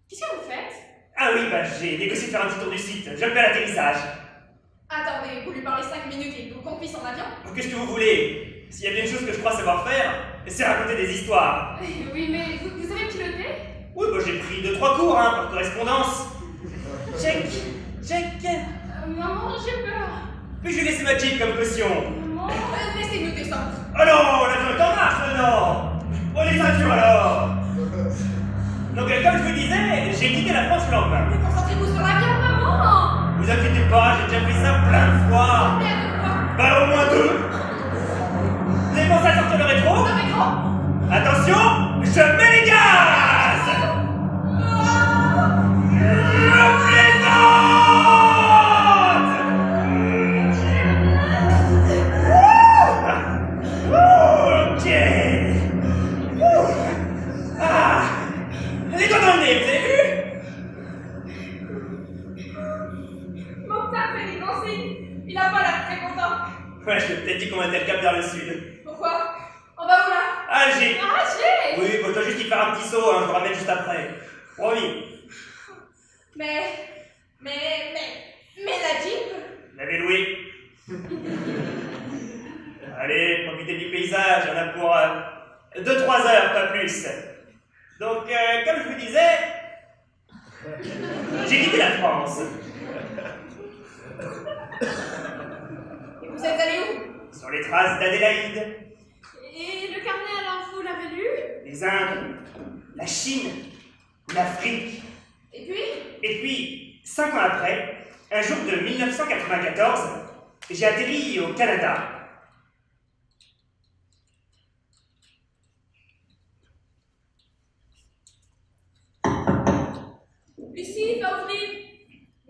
Speaker 3: Qu'est-ce que vous faites?
Speaker 1: Ah oui, bah j'ai négocié de faire un petit tour du site. Je le fais à l'atterrissage.
Speaker 2: Attendez, vous lui parlez 5 minutes et il vous confie son avion?
Speaker 1: Qu'est-ce que vous voulez? S'il y a bien une chose que je crois savoir faire, c'est raconter des histoires.
Speaker 3: Oui, mais vous savez piloter?
Speaker 1: Oui, bah j'ai pris 2-3 cours, par correspondance. Check.
Speaker 3: Maman, j'ai peur.
Speaker 1: Puis je lui ai laissé ma Jeep comme caution.
Speaker 3: Maman...
Speaker 2: Laissez-nous descendre.
Speaker 1: Oh non, l'avion est en marche maintenant. Oh les ceintures alors. Donc comme je vous disais, j'ai quitté la France le lendemain.
Speaker 2: Mais concentrez-vous sur l'avion, maman.
Speaker 1: Vous inquiétez pas, j'ai déjà fait ça plein de fois.
Speaker 2: Combien de fois?
Speaker 1: Bah au moins 2. Vous avez pensé à sortir le rétro?
Speaker 2: Non mais gros.
Speaker 1: Attention, je mets les gaz. Je plaisante. Ok. Ah, les doigts dans le nez, vous avez vu?
Speaker 2: Mon père fait des consignes. Il a pas l'air très content.
Speaker 1: Ouais, je t'ai peut-être dit qu'on mettait le cap vers le sud.
Speaker 2: Pourquoi? On va où là?
Speaker 1: Alger.
Speaker 2: Alger.
Speaker 1: Oui, bon, je dois juste y faire un petit saut, je vous ramène juste après. Promis.
Speaker 2: Mais la Jeep?
Speaker 1: Vous l'avez loué. Allez, profitez du paysage, il y en a pour 2-3 heures, pas plus. Donc, comme je vous disais, j'ai quitté la France.
Speaker 2: Et vous êtes allé où?
Speaker 1: Sur les traces d'Adélaïde,
Speaker 3: Et le carnet à l'info, l'avait lu?
Speaker 1: les Indes, la Chine, l'Afrique.
Speaker 2: Et
Speaker 1: puis, 5 ans après, un jour de 1994, j'ai atterri au Canada.
Speaker 2: Lucie, va ouvrir.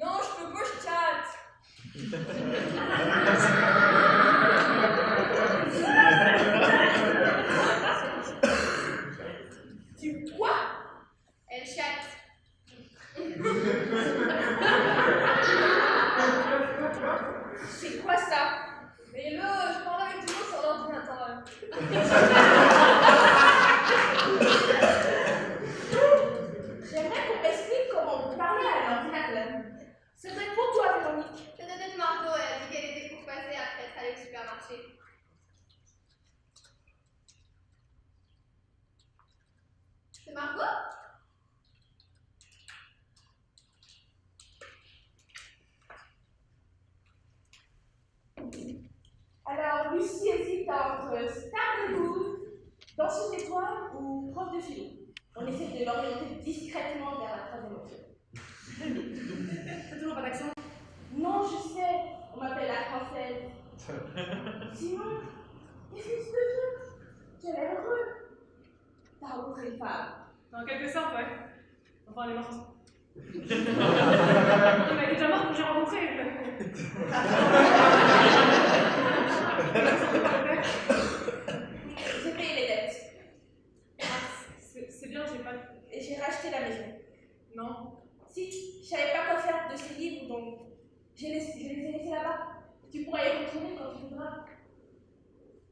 Speaker 2: Non, je peux pas, je chatte. Tu quoi? Elle chatte. C'est quoi ça? Mais là, je parle avec tout le monde sur l'ordinateur. J'aimerais qu'on m'explique comment vous parlez à l'ordinateur. C'est vrai pour toi, Véronique.
Speaker 6: C'est peut-être Margot, elle a dit qu'elle était pour passer après être allée au supermarché. C'est Margot?
Speaker 2: Alors, Lucie hésite entre Star de Goût, Danseuse d'étoiles ou prof de philo. On essaie de l'orienter discrètement vers la troisième option.
Speaker 5: T'as toujours pas d'accent?
Speaker 2: Non, je sais, on m'appelle la française. Sinon, qu'est-ce que tu peux faire? Tu as l'air heureux. T'as rencontré une femme.
Speaker 5: En quelque sorte, ouais. Enfin, elle est morte. Il m'a déjà mort quand j'ai rencontré.
Speaker 6: et j'ai racheté la maison.
Speaker 5: Non.
Speaker 6: Si, je savais pas quoi faire de ces livres, donc je les ai laissés là-bas. Tu pourras y retourner quand tu voudras.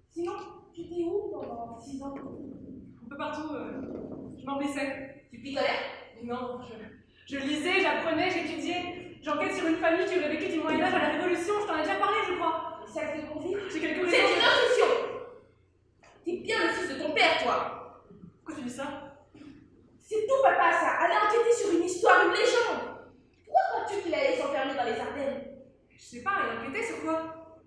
Speaker 6: Sinon, tu étais où pendant 6 ans?
Speaker 5: Un peu partout, je m'embêtais.
Speaker 6: Tu picolais?
Speaker 5: Non, je lisais, j'apprenais, j'étudiais. J'enquête sur une famille qui aurait vécu du Moyen-Âge à la Révolution, je t'en ai déjà parlé, je crois.
Speaker 6: Ça te convie?
Speaker 5: J'ai quelques
Speaker 6: C'est
Speaker 5: raisons.
Speaker 6: une intuition! T'es bien le fils de ton père, toi!
Speaker 5: Pourquoi tu dis ça?
Speaker 6: C'est tout, papa, ça! Aller enquêter sur une histoire, une légende! Pourquoi crois-tu qu'il allait s'enfermer dans les Ardennes?
Speaker 5: Je sais pas, il enquêtait sur quoi?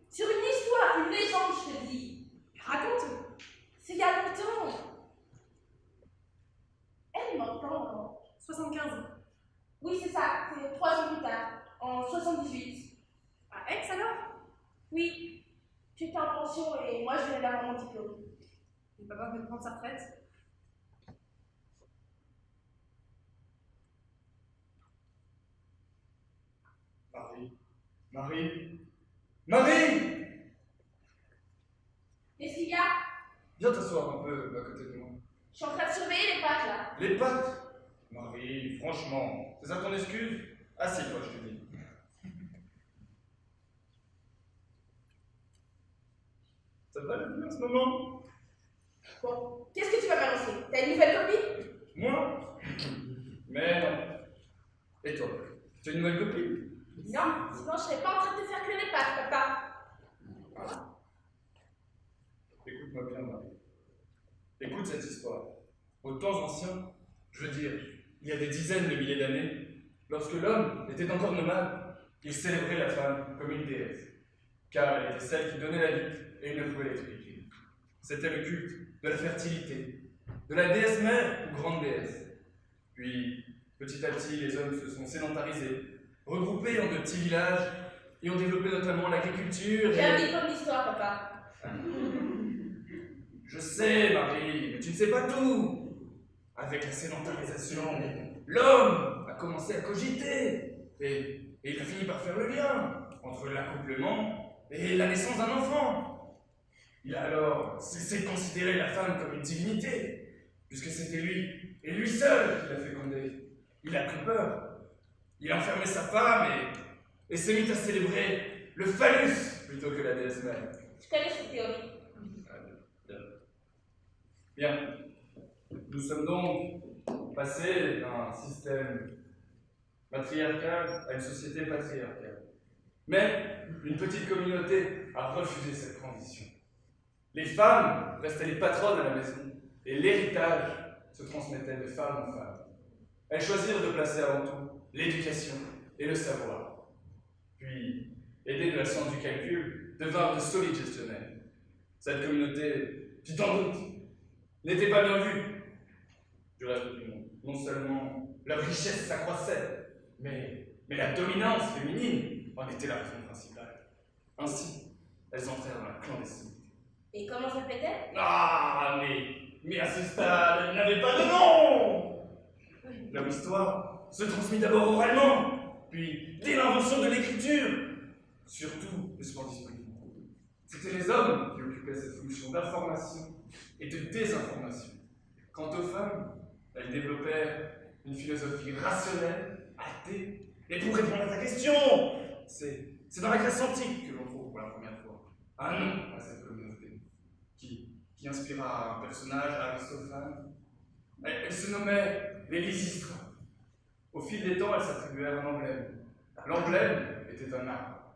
Speaker 6: Sur une histoire, une légende, je te dis!
Speaker 5: Raconte!
Speaker 6: C'est il y a longtemps! Elle m'entend.
Speaker 5: 75.
Speaker 6: Oui, c'est ça, c'est 3 ans plus tard, en 78.
Speaker 5: À Aix alors?
Speaker 6: Oui, j'étais en pension et moi je venais d'avoir mon diplôme.
Speaker 5: Et papa venait de prendre sa retraite.
Speaker 7: Marie!
Speaker 6: Qu'est-ce qu'il y a?
Speaker 7: Viens t'asseoir un peu à côté de moi.
Speaker 6: Je suis en train de surveiller les pattes là.
Speaker 7: Les pattes? Marie, franchement, c'est ça ton excuse? Assieds-toi, je te dis. Ça va la vie en ce moment?
Speaker 6: Bon, qu'est-ce que tu vas m'annoncer? T'as une nouvelle copine?
Speaker 7: Moi? Mais non. Et toi? Tu as une nouvelle copine?
Speaker 6: Non, sinon je serais pas en train de te faire que les pattes, papa.
Speaker 7: Écoute-moi bien, Marie. Écoute cette histoire. Aux temps anciens, je veux dire, il y a des dizaines de milliers d'années, lorsque l'homme était encore nomade, il célébrait la femme comme une déesse, car elle était celle qui donnait la vie et il ne pouvait l'expliquer. C'était le culte de la fertilité, de la déesse mère ou grande déesse. Puis, petit à petit, les hommes se sont sédentarisés, regroupés en de petits villages, et ont développé notamment l'agriculture
Speaker 6: J'ai un diplôme d'histoire, papa.
Speaker 7: Je sais, Marie, mais tu ne sais pas tout. Avec la sédentarisation, l'homme a commencé à cogiter. Et il a fini par faire le lien entre l'accouplement et la naissance d'un enfant. Il a alors cessé de considérer la femme comme une divinité, puisque c'était lui, et lui seul, qui l'a fécondée. Il a pris peur. Il a enfermé sa femme et s'est mis à célébrer le phallus plutôt que la déesse mère.
Speaker 6: Je connais cette théorie.
Speaker 7: Bien. Nous sommes donc passés d'un système matriarcal à une société patriarcale. Mais une petite communauté a refusé cette transition. Les femmes restaient les patronnes à la maison et l'héritage se transmettait de femme en femme. Elles choisirent de placer avant tout l'éducation et le savoir. Puis, aidées de la science du calcul, devinrent de solides gestionnaires. Cette communauté, tu t'en doutes, n'était pas bien vue du reste du monde. Non seulement leur richesse s'accroissait, mais la dominance féminine en était la raison principale. Ainsi, elles entrèrent dans la clandestinité.
Speaker 6: Et comment s'appelait-elle?
Speaker 7: Ah, mais à ce stade, elle n'avait pas de nom! Leur histoire se transmit d'abord oralement, puis dès l'invention de l'écriture, surtout ne se pas disponible. C'était les hommes qui occupaient cette fonction d'information et de désinformation. Quant aux femmes, elles développèrent une philosophie rationnelle, athée, et pour répondre à ta question, c'est dans la Grèce antique que l'on trouve pour la première fois un nom à cette communauté, qui inspira un personnage à Aristophane. Elle se nommait les Lysistres. Au fil des temps, elle s'attribuèrent un emblème. L'emblème était un arbre,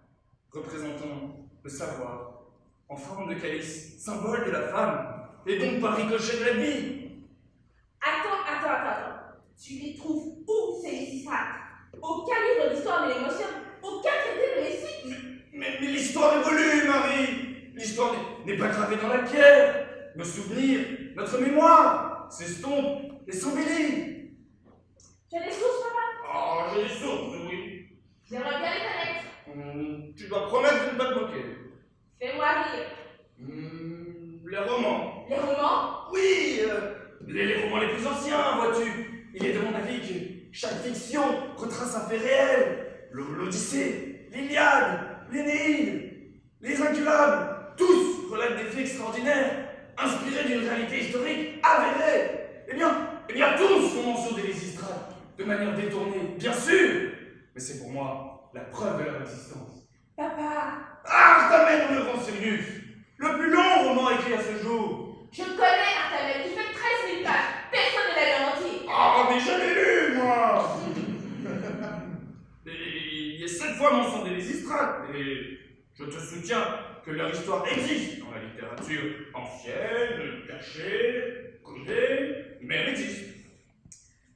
Speaker 7: représentant le savoir, en forme de calice, symbole de la femme, et donc par ricochet de la vie.
Speaker 6: Attends. Tu les trouves où, ces Lysistrates? Aucun livre d'histoire ne les mentionne, aucun traité ne les cite.
Speaker 7: Mais l'histoire évolue, Marie. L'histoire n'est pas gravée dans la pierre. Nos souvenirs, notre mémoire, s'estompent et s'embellit.
Speaker 6: Tu as des sources, papa?
Speaker 7: Oh, j'ai des sources, oui.
Speaker 6: J'aimerais bien les connaître.
Speaker 7: Tu dois promettre de ne pas te moquer.
Speaker 6: Fais-moi rire.
Speaker 7: Les romans.
Speaker 6: Les romans?
Speaker 7: Oui, les romans les plus anciens, vois-tu. Il est de mon avis que chaque fiction retrace un fait réel. L'Odyssée, l'Iliade, l'Énéide, les Inculables, tous relatent des faits extraordinaires, inspirés d'une réalité historique avérée. Eh bien, bien tous font mention des Lysistrats, de manière détournée, bien sûr. Mais c'est pour moi la preuve de leur existence.
Speaker 5: Papa,
Speaker 7: Artamène le grand Sirius, le plus long roman écrit à ce jour.
Speaker 6: Je connais Artamène, il fait 13 000 pages. Personne ne l'a lu en entier.
Speaker 7: Ah, mais je l'ai lu, moi. Il y a 7 fois mention des Lysistrats, et je te soutiens que leur histoire existe dans la littérature ancienne, cachée, codée, mais elle existe.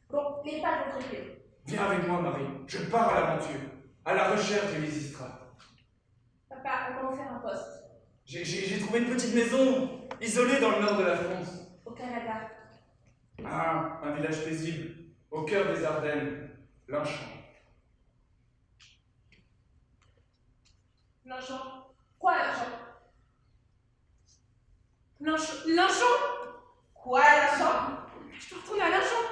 Speaker 6: Bon, les pages vont tromper.
Speaker 7: Viens avec moi, Marie, je pars à l'aventure, à la recherche des Lysistrats.
Speaker 6: Papa, on va en faire un poste.
Speaker 7: J'ai trouvé une petite maison, isolée dans le nord de la France.
Speaker 6: Au Canada.
Speaker 7: Un village paisible, au cœur des Ardennes, Lynchant.
Speaker 5: Lynchant.
Speaker 6: Quoi, l'argent?
Speaker 5: Lynchant?
Speaker 6: Quoi, l'argent?
Speaker 5: Je dois retourner à Lynchant.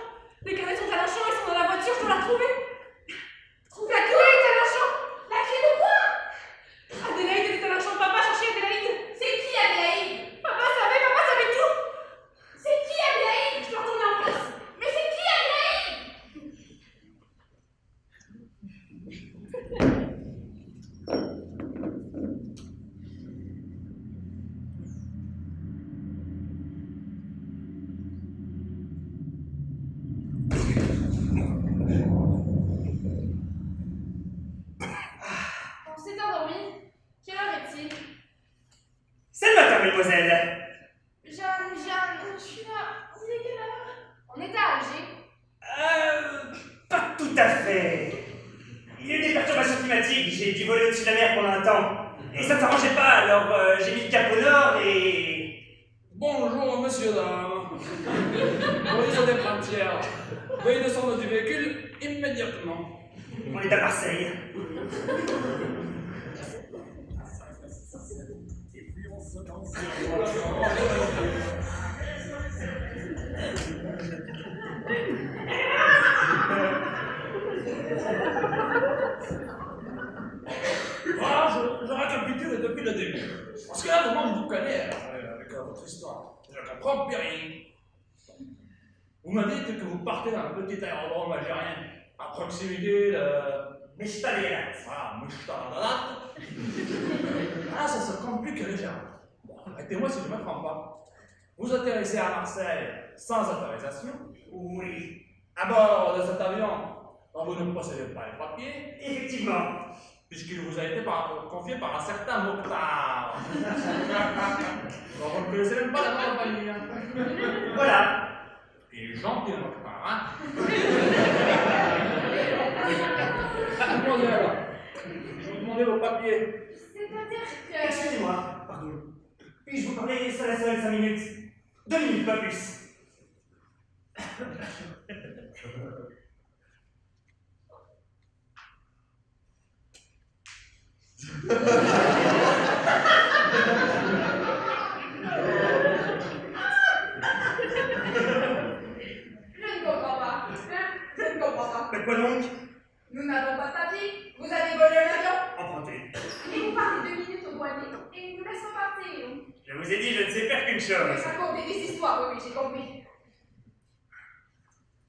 Speaker 5: Les canettes sont à Lynchant, elles sont dans la voiture, je dois la retrouver. La clé est à Lynchant.
Speaker 6: La clé de quoi?
Speaker 5: Adélaïde était à Lynchant, papa cherchait Adélaïde.
Speaker 6: C'est qui, Adélaïde?
Speaker 5: Papa savait tout.
Speaker 6: C'est qui, Adélaïde?
Speaker 5: Je dois retourner en France.
Speaker 6: Mais c'est qui, Adélaïde?
Speaker 2: On s'est endormi. Quelle heure est-il?
Speaker 1: C'est le matin, mademoiselle.
Speaker 2: Jeanne, je suis là. Il est quelle heure? On était à Alger.
Speaker 1: Pas tout à fait. Il y a eu des perturbations climatiques, j'ai dû voler au-dessus de la mer pendant un temps. Et ça ne s'arrangeait pas, alors j'ai mis le cap au nord et...
Speaker 8: Bonjour, monsieur, dame. Police des frontières. Veuillez descendre du véhicule immédiatement.
Speaker 1: On est à Marseille.
Speaker 8: Voilà, je récapitule depuis le début. Parce que là, tout le monde vous connaît avec votre histoire. Je comprends plus rien. Vous me dites que vous partez d'un petit aérodrome algérien à proximité de...
Speaker 1: Mechtaléat.
Speaker 8: Voilà, Mouchtadat. Ah, ça se complique légèrement. Bon, arrêtez-moi si je ne me trompe pas. Vous atterrissez à Marseille sans autorisation.
Speaker 1: Oui,
Speaker 8: À bord de cet avion, dont vous ne possédez pas les papiers,
Speaker 1: effectivement.
Speaker 8: puisqu'il vous a été confié par un certain Mokhtar. Donc vous ne connaissez même pas la nom de famille. Hein.
Speaker 1: Voilà.
Speaker 8: Il est gentil, le Mokhtar, hein. Demandez alors. Je vous demandais vos papiers.
Speaker 2: C'est-à-dire que...
Speaker 1: Excusez-moi, pardon. Puis-je vous parler seul à seul 5 minutes? 2 minutes, pas plus.
Speaker 2: Je ne comprends pas. Je ne comprends pas.
Speaker 1: Mais quoi donc?
Speaker 2: Nous n'avons pas de papier. Vous avez volé un avion.
Speaker 1: Emprunté.
Speaker 2: Et vous partez 2 minutes au douanier et nous laissons partir.
Speaker 1: Je vous ai dit, je ne sais faire qu'une
Speaker 2: Mais
Speaker 1: chose.
Speaker 2: ça compte des histoires, oui, j'ai compris.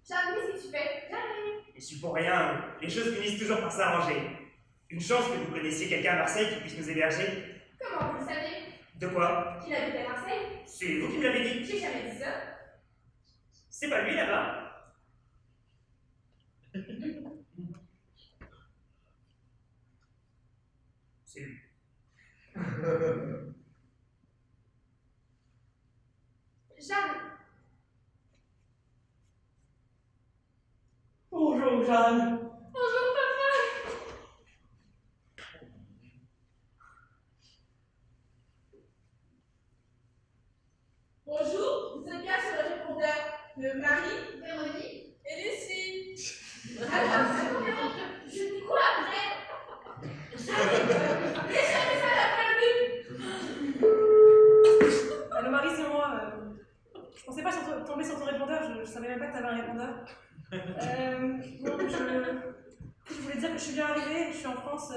Speaker 2: Jeanne, qu'est-ce que tu fais? J'arrive.
Speaker 1: Je suis pour rien. Les choses finissent toujours par s'arranger. Une chance que vous connaissiez quelqu'un à Marseille qui puisse nous héberger.
Speaker 2: Comment vous le savez?
Speaker 1: De quoi?
Speaker 2: Qu'il habite à Marseille?
Speaker 1: C'est vous qui me l'avez dit.
Speaker 2: J'ai jamais dit ça.
Speaker 1: C'est pas lui là-bas. C'est lui.
Speaker 2: Jeanne,
Speaker 4: Bonjour, Jeanne.
Speaker 2: bonjour papa.
Speaker 6: Bonjour, vous êtes bien sur le répondeur de Marie,
Speaker 2: Véronique.
Speaker 6: et Lucie.
Speaker 2: Je dis quoi après?
Speaker 6: Laissez un message après le bip.
Speaker 5: Allô Marie, c'est moi. Je pensais pas tomber sur ton répondeur, je savais même pas que t'avais un répondeur. Bon, je voulais dire que je suis bien arrivée, je suis en France,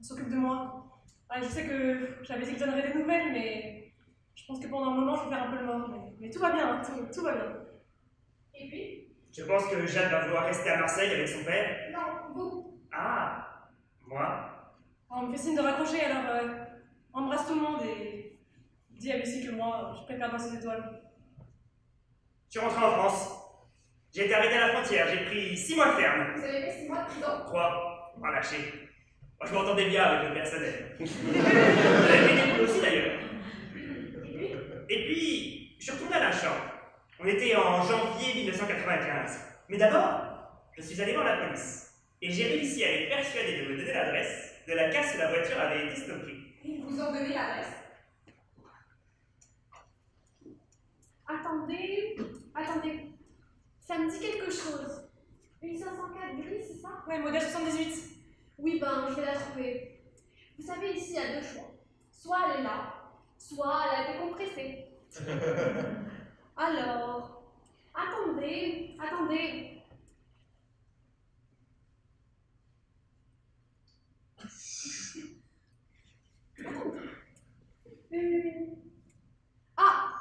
Speaker 5: on s'occupe de moi. Ouais, je sais que j'avais dit que je donnerais des nouvelles, mais je pense que pendant un moment je vais faire un peu le mort. Mais tout va bien, tout va bien.
Speaker 2: Et puis?
Speaker 1: Je pense que Jeanne va vouloir rester à Marseille avec son père.
Speaker 2: Non, vous.
Speaker 1: Ah, moi?
Speaker 5: On me fait signe de raccrocher, alors embrasse tout le monde et dis à Lucie que moi, je préfère dans ses étoiles.
Speaker 1: Je suis rentré en France. J'ai été arrêté à la frontière, j'ai pris 6 mois ferme.
Speaker 2: Vous avez fait 6 mois de prison.
Speaker 1: 3, relâché. Moi, je m'entendais bien avec le personnel. J'ai été aussi d'ailleurs. Et puis, je suis retourné à l'Achamp. On était en janvier 1995. Mais d'abord, je suis allé voir la police. Et j'ai réussi à les persuader de me donner l'adresse de la case où la voiture avait été stockée.
Speaker 2: Ils vous ont donné l'adresse. Attendez. Ça me dit quelque chose. Une 504 grise, c'est ça?
Speaker 5: Ouais, modèle 78.
Speaker 2: Oui, ben, je vais la trouver. Vous savez, ici, il y a 2 choix. Soit elle est là, soit elle a été compressée. Alors, attendez. Ah,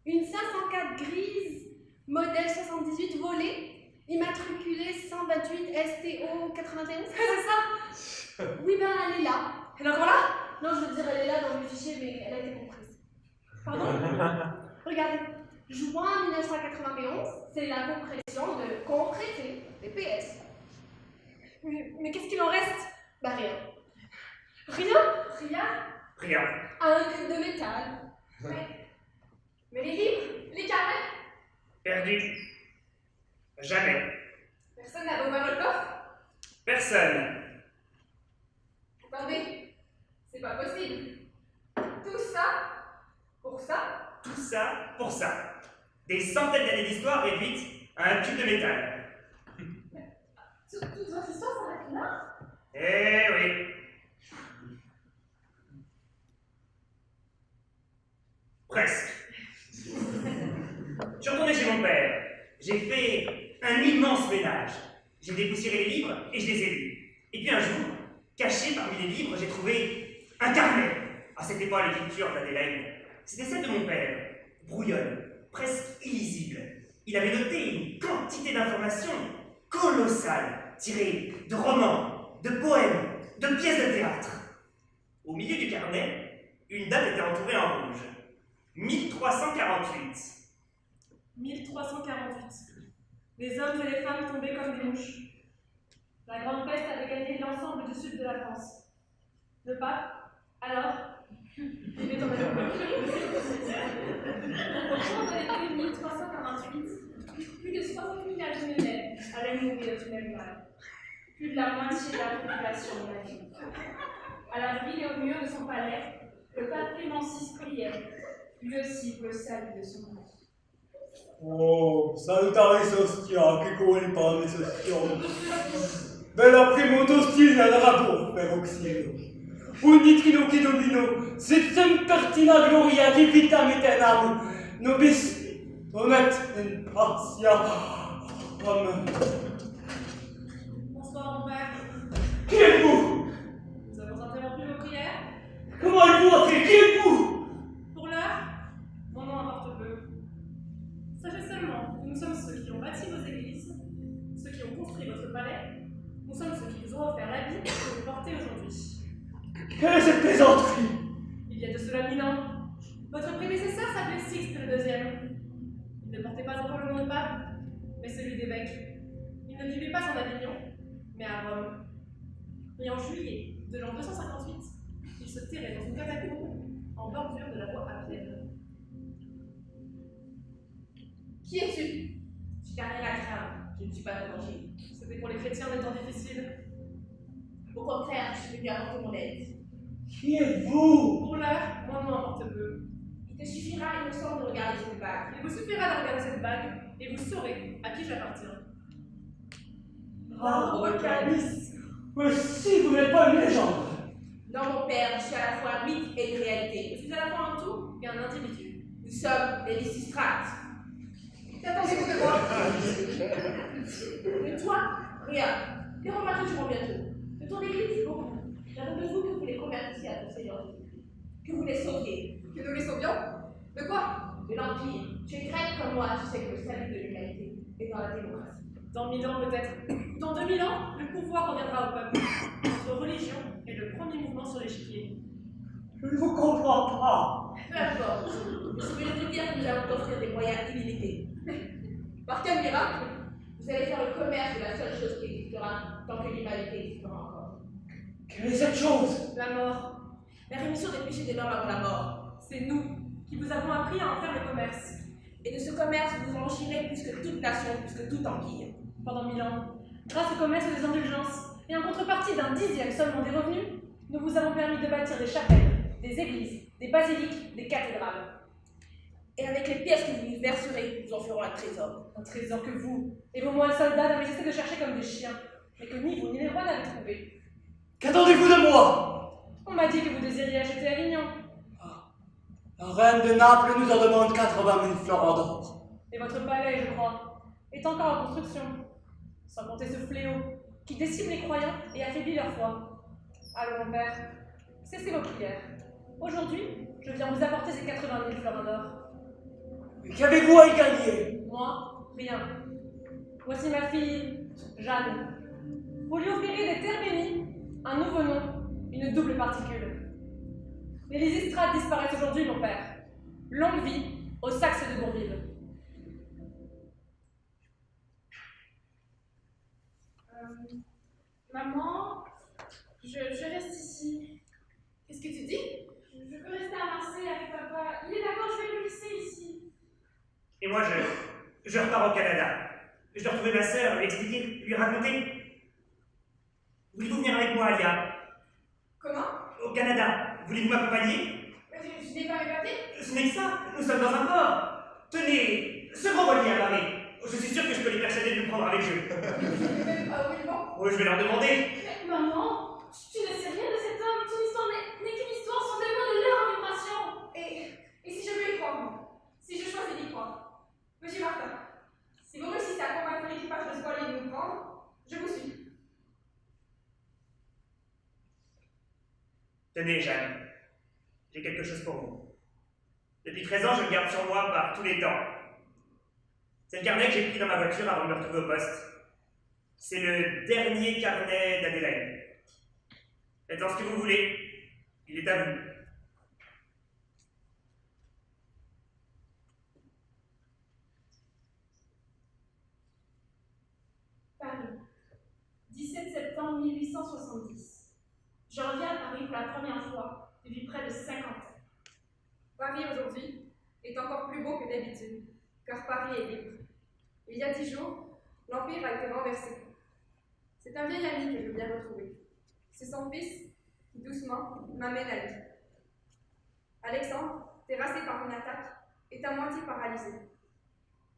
Speaker 2: une 504 grise, modèle 78 volée, immatriculée 128 STO 91.
Speaker 5: C'est ça?
Speaker 2: Oui, ben elle est là.
Speaker 5: Elle est encore là?
Speaker 2: Non, je veux dire, elle est là dans le fichier, mais elle a été comprise. Pardon? Regardez, juin 1991, c'est la compression de compressé, DPS.
Speaker 5: Mais qu'est-ce qu'il en reste?
Speaker 2: Bah rien.
Speaker 5: Rien?
Speaker 1: Rien.
Speaker 2: Un cube de métal. Mais les livres, les carnets,
Speaker 1: Perdu. Jamais.
Speaker 2: personne n'a ouvert le coffre.
Speaker 1: Personne.
Speaker 2: Attendez, c'est pas possible. Tout ça pour ça?
Speaker 1: Tout ça pour ça. Des centaines d'années d'histoire réduites à un tube de métal.
Speaker 2: Toute votre histoire s'arrête là?
Speaker 1: Eh oui. Presque. Je suis retourné chez mon père. J'ai fait un immense ménage. J'ai dépoussiéré les livres et je les ai lus. Et puis un jour, caché parmi les livres, j'ai trouvé un carnet. Ah, c'était pas l'écriture d'Adélaïde. C'était celle de mon père. Brouillonne, presque illisible. Il avait noté une quantité d'informations colossales, tirées de romans, de poèmes, de pièces de théâtre. Au milieu du carnet, une date était entourée en rouge. 1348.
Speaker 5: 1348. Les hommes et les femmes tombaient comme des mouches. La grande peste avait gagné l'ensemble du sud de la France. Le pape, alors, il est tombé.
Speaker 3: Au cours de l'été 1348, plus de 60 000 Algéniens allaient mourir du même mal. Plus de la moitié de la population l'a vu. À l'abri et au mur de son palais, le pape Clément VI priait, lui aussi pour le salut de son monde.
Speaker 9: Oh, salutaris ostia, che come parle session. Bella primo d'ostia da rapor per auxilio. Unitrino che domino, septem pertina gloria che vitam aeternam, nobis donet in patia. Amen.
Speaker 5: Bonsoir, mon père.
Speaker 9: Qui êtes-vous?
Speaker 5: Nous avons interrompu vos prières.
Speaker 9: Comment êtes-vous entré? Qui êtes-vous?
Speaker 5: Pour l'heure, mon nom importe peu. Sachez seulement que nous sommes ceux qui ont bâti vos églises, ceux qui ont construit votre palais, nous sommes ceux qui vous ont offert l'habit que vous portez aujourd'hui.
Speaker 9: Quelle est cette plaisanterie?
Speaker 5: Il y a de cela 1000 ans, votre prédécesseur s'appelait Sixte le deuxième. Il ne portait pas encore le nom de pape, mais celui d'évêque. Il ne vivait pas en Avignon, mais à Rome. Et en juillet de l'an 258, il se terrait dans une catacombe en bordure de la voie Appienne.
Speaker 2: Qui es-tu?
Speaker 6: Je n'ai rien à craindre, je ne suis pas danger.
Speaker 5: C'était pour les chrétiens des temps difficiles.
Speaker 6: Au contraire, je suis venu apporter mon aide.
Speaker 9: Qui êtes-vous?
Speaker 5: Pour l'heure, mon nom importe peu.
Speaker 6: Il te suffira, il me semble, de regarder cette bague.
Speaker 5: Il vous suffira de regarder cette bague et vous saurez à qui j'appartiens.
Speaker 9: Ah, Calice. Mais si vous n'êtes pas une légende.
Speaker 6: Non, mon père, je suis à la fois un mythe et une
Speaker 5: Je
Speaker 6: réalité.
Speaker 5: suis à la fois un tout et un individu.
Speaker 6: Nous sommes des Lysistrates.
Speaker 2: Qu'attendez-vous de moi?
Speaker 6: Et toi, rien. Les Romains toucheront bientôt. De ton église, beaucoup. J'attends de vous que vous les convertissiez à ton Seigneur Jésus. Que vous les sauviez.
Speaker 2: Que nous les sauvions? De quoi?
Speaker 6: De l'Empire. Tu es grec comme moi, tu sais que le salut de l'humanité
Speaker 5: et dans la démocratie.
Speaker 3: Dans 1000 ans peut-être. Dans 2000 ans, le pouvoir reviendra au peuple. Notre religion est le premier mouvement sur l'échiquier.
Speaker 9: Je ne vous comprends pas.
Speaker 6: Peu importe. Je voulais vous dire que nous allons t'offrir des moyens illimités. Par quel miracle, vous allez faire le commerce de la seule chose qui existera tant que l'humanité existera encore.
Speaker 9: Quelle est cette chose?
Speaker 3: La mort.
Speaker 6: La rémission des péchés de l'homme avant la mort.
Speaker 3: C'est nous qui vous avons appris à en faire le commerce.
Speaker 6: Et de ce commerce, vous enrichirez plus que toute nation, plus que tout empire.
Speaker 3: Pendant 1000 ans, grâce au commerce des indulgences et en contrepartie d'un 10e seulement des revenus, nous vous avons permis de bâtir des chapelles, des églises, des basiliques, des cathédrales.
Speaker 6: Et avec les pièces que vous nous verserez, nous en ferons un trésor.
Speaker 3: Un trésor que vous et vos moines soldats n'avez cessé de chercher comme des chiens, mais que ni vous ni les rois n'avez trouvé.
Speaker 9: Qu'attendez-vous de moi?
Speaker 3: On m'a dit que vous désiriez acheter Avignon.
Speaker 9: La reine de Naples nous en demande 80 000 florins d'or.
Speaker 3: Et votre palais, je crois, est encore en construction. Sans compter ce fléau qui décime les croyants et affaiblit leur foi. Alors mon père, cessez vos prières. Aujourd'hui, je viens vous apporter ces 80 000 florins d'or.
Speaker 9: Mais qu'avez-vous à y gagner?
Speaker 3: Moi, rien. Voici ma fille, Jeanne. Vous lui offrirez des terres bénies, un nouveau nom, une double particule. Les Lysistrats disparaissent aujourd'hui, mon père. Longue vie aux Saxes de Bourville.
Speaker 2: Maman, je reste ici.
Speaker 6: Qu'est-ce que tu dis?
Speaker 2: Je peux rester à Marseille avec papa. Il est d'accord, je vais le laisser ici.
Speaker 1: Et moi, je repars au Canada. Je dois retrouver ma sœur, lui expliquer, lui raconter. Voulez-vous venir avec moi, Alia?
Speaker 6: Comment?
Speaker 1: Au Canada. Voulez-vous m'accompagner?
Speaker 6: Je n'ai pas mes papiers?
Speaker 1: Ce n'est que ça, nous sommes dans un port. Tenez, ce grand voilier à marée. Je suis sûr que je peux les persuader de me prendre avec eux.
Speaker 6: Où ils vont?
Speaker 1: Oh, je vais leur demander.
Speaker 2: Mais maman, tu ne sais rien de cet homme. Son histoire n'est qu'une histoire sans tellement de l'heure en vibration. Et si je veux y croire, si je choisis d'y croire, Monsieur Martin, si vous réussissez à convaincre l'équipage de squaler de nous prendre, je vous suis.
Speaker 1: Tenez, Jeanne, j'ai quelque chose pour vous. Depuis 13 ans, je le garde sur moi par tous les temps. C'est le carnet que j'ai pris dans ma voiture avant de me retrouver au poste. C'est le dernier carnet d'Adélaïde. Faites-en ce que vous voulez. Il est à vous.
Speaker 2: Paris, 17 septembre 1870. Je reviens à Paris pour la première fois depuis près de 50 ans.
Speaker 10: Paris aujourd'hui est encore plus beau que d'habitude, car Paris est libre. Il y a 10 jours, l'Empire a été renversé. C'est un vieil ami que je viens retrouver. C'est son fils qui, doucement, m'amène à lui. Alexandre, terrassé par une attaque, est à moitié paralysé.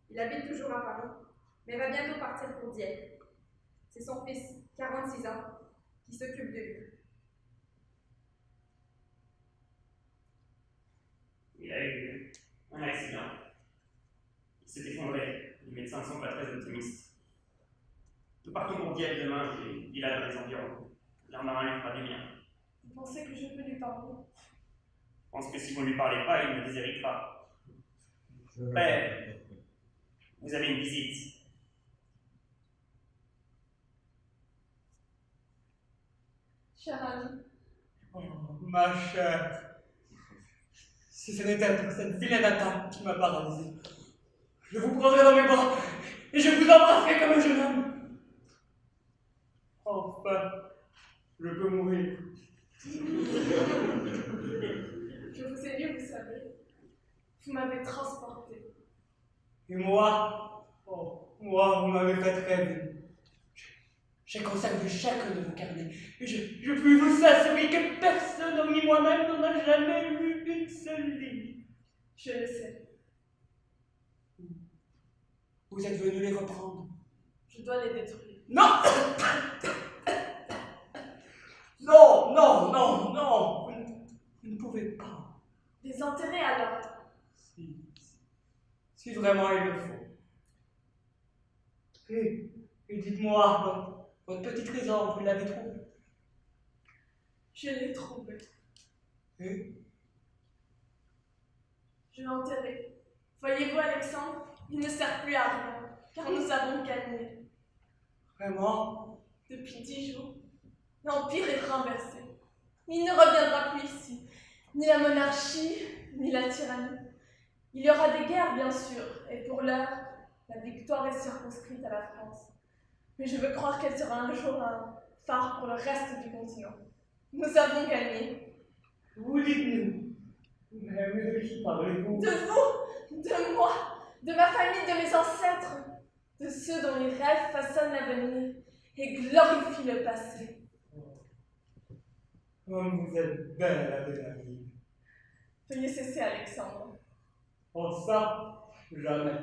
Speaker 10: Il habite toujours à Paris, mais va bientôt partir pour Dieppe. C'est son fils, 46 ans, qui s'occupe de lui.
Speaker 1: Il a eu un accident. Il s'est effondré. Les médecins ne sont pas très optimistes. Nous partons pour Dieppe demain, j'ai des villages dans les environs. L'air marin lui fera du bien.
Speaker 2: Vous pensez que je peux lui parler?
Speaker 1: Je pense que si vous ne lui parlez pas, il me déshéritera. Père, vous avez une visite.
Speaker 2: Cher ami,
Speaker 9: Oh, ma chère. Si ce n'était pour cette vilaine attaque qui m'a paralysé, je vous prendrais dans mes bras et je vous embrasserais comme un jeune homme. Enfin, je peux mourir.
Speaker 2: je vous ai vu, vous savez. Vous m'avez transporté.
Speaker 9: Et moi, oh, moi, vous m'avez fait rêver. J'ai conservé chacun de vos carnets et je puis vous assurer que personne, ni moi-même, n'en a jamais lu une seule ligne.
Speaker 2: Je le sais.
Speaker 9: Vous êtes venu les reprendre.
Speaker 2: Je dois les détruire.
Speaker 9: Non! Non, non, non, non! Vous ne pouvez pas.
Speaker 2: Les enterrer alors.
Speaker 9: Si vraiment il le faut. Et dites-moi, votre petit trésor, vous l'avez trouvé?
Speaker 2: Je l'ai trouvé.
Speaker 9: Et
Speaker 2: Je l'ai enterré. Voyez-vous, Alexandre, il ne sert plus à rien. car nous avons gagné.
Speaker 9: Vraiment?
Speaker 2: Depuis 10 jours, l'Empire est renversé. Il ne reviendra plus ici, ni la monarchie, ni la tyrannie. Il y aura des guerres, bien sûr, et pour l'heure, la victoire est circonscrite à la France. Mais je veux croire qu'elle sera un jour un phare pour le reste du continent. Nous avons gagné.
Speaker 9: Vous dites-nous. Mais de qui parlez-vous?
Speaker 2: De vous, de moi, de ma famille, de mes ancêtres, de ceux dont les rêves façonnent l'avenir et glorifient le passé.
Speaker 9: Comme vous êtes belle, Adélaïde.
Speaker 2: Veuillez cesser, Alexandre.
Speaker 9: Oh ça, jamais.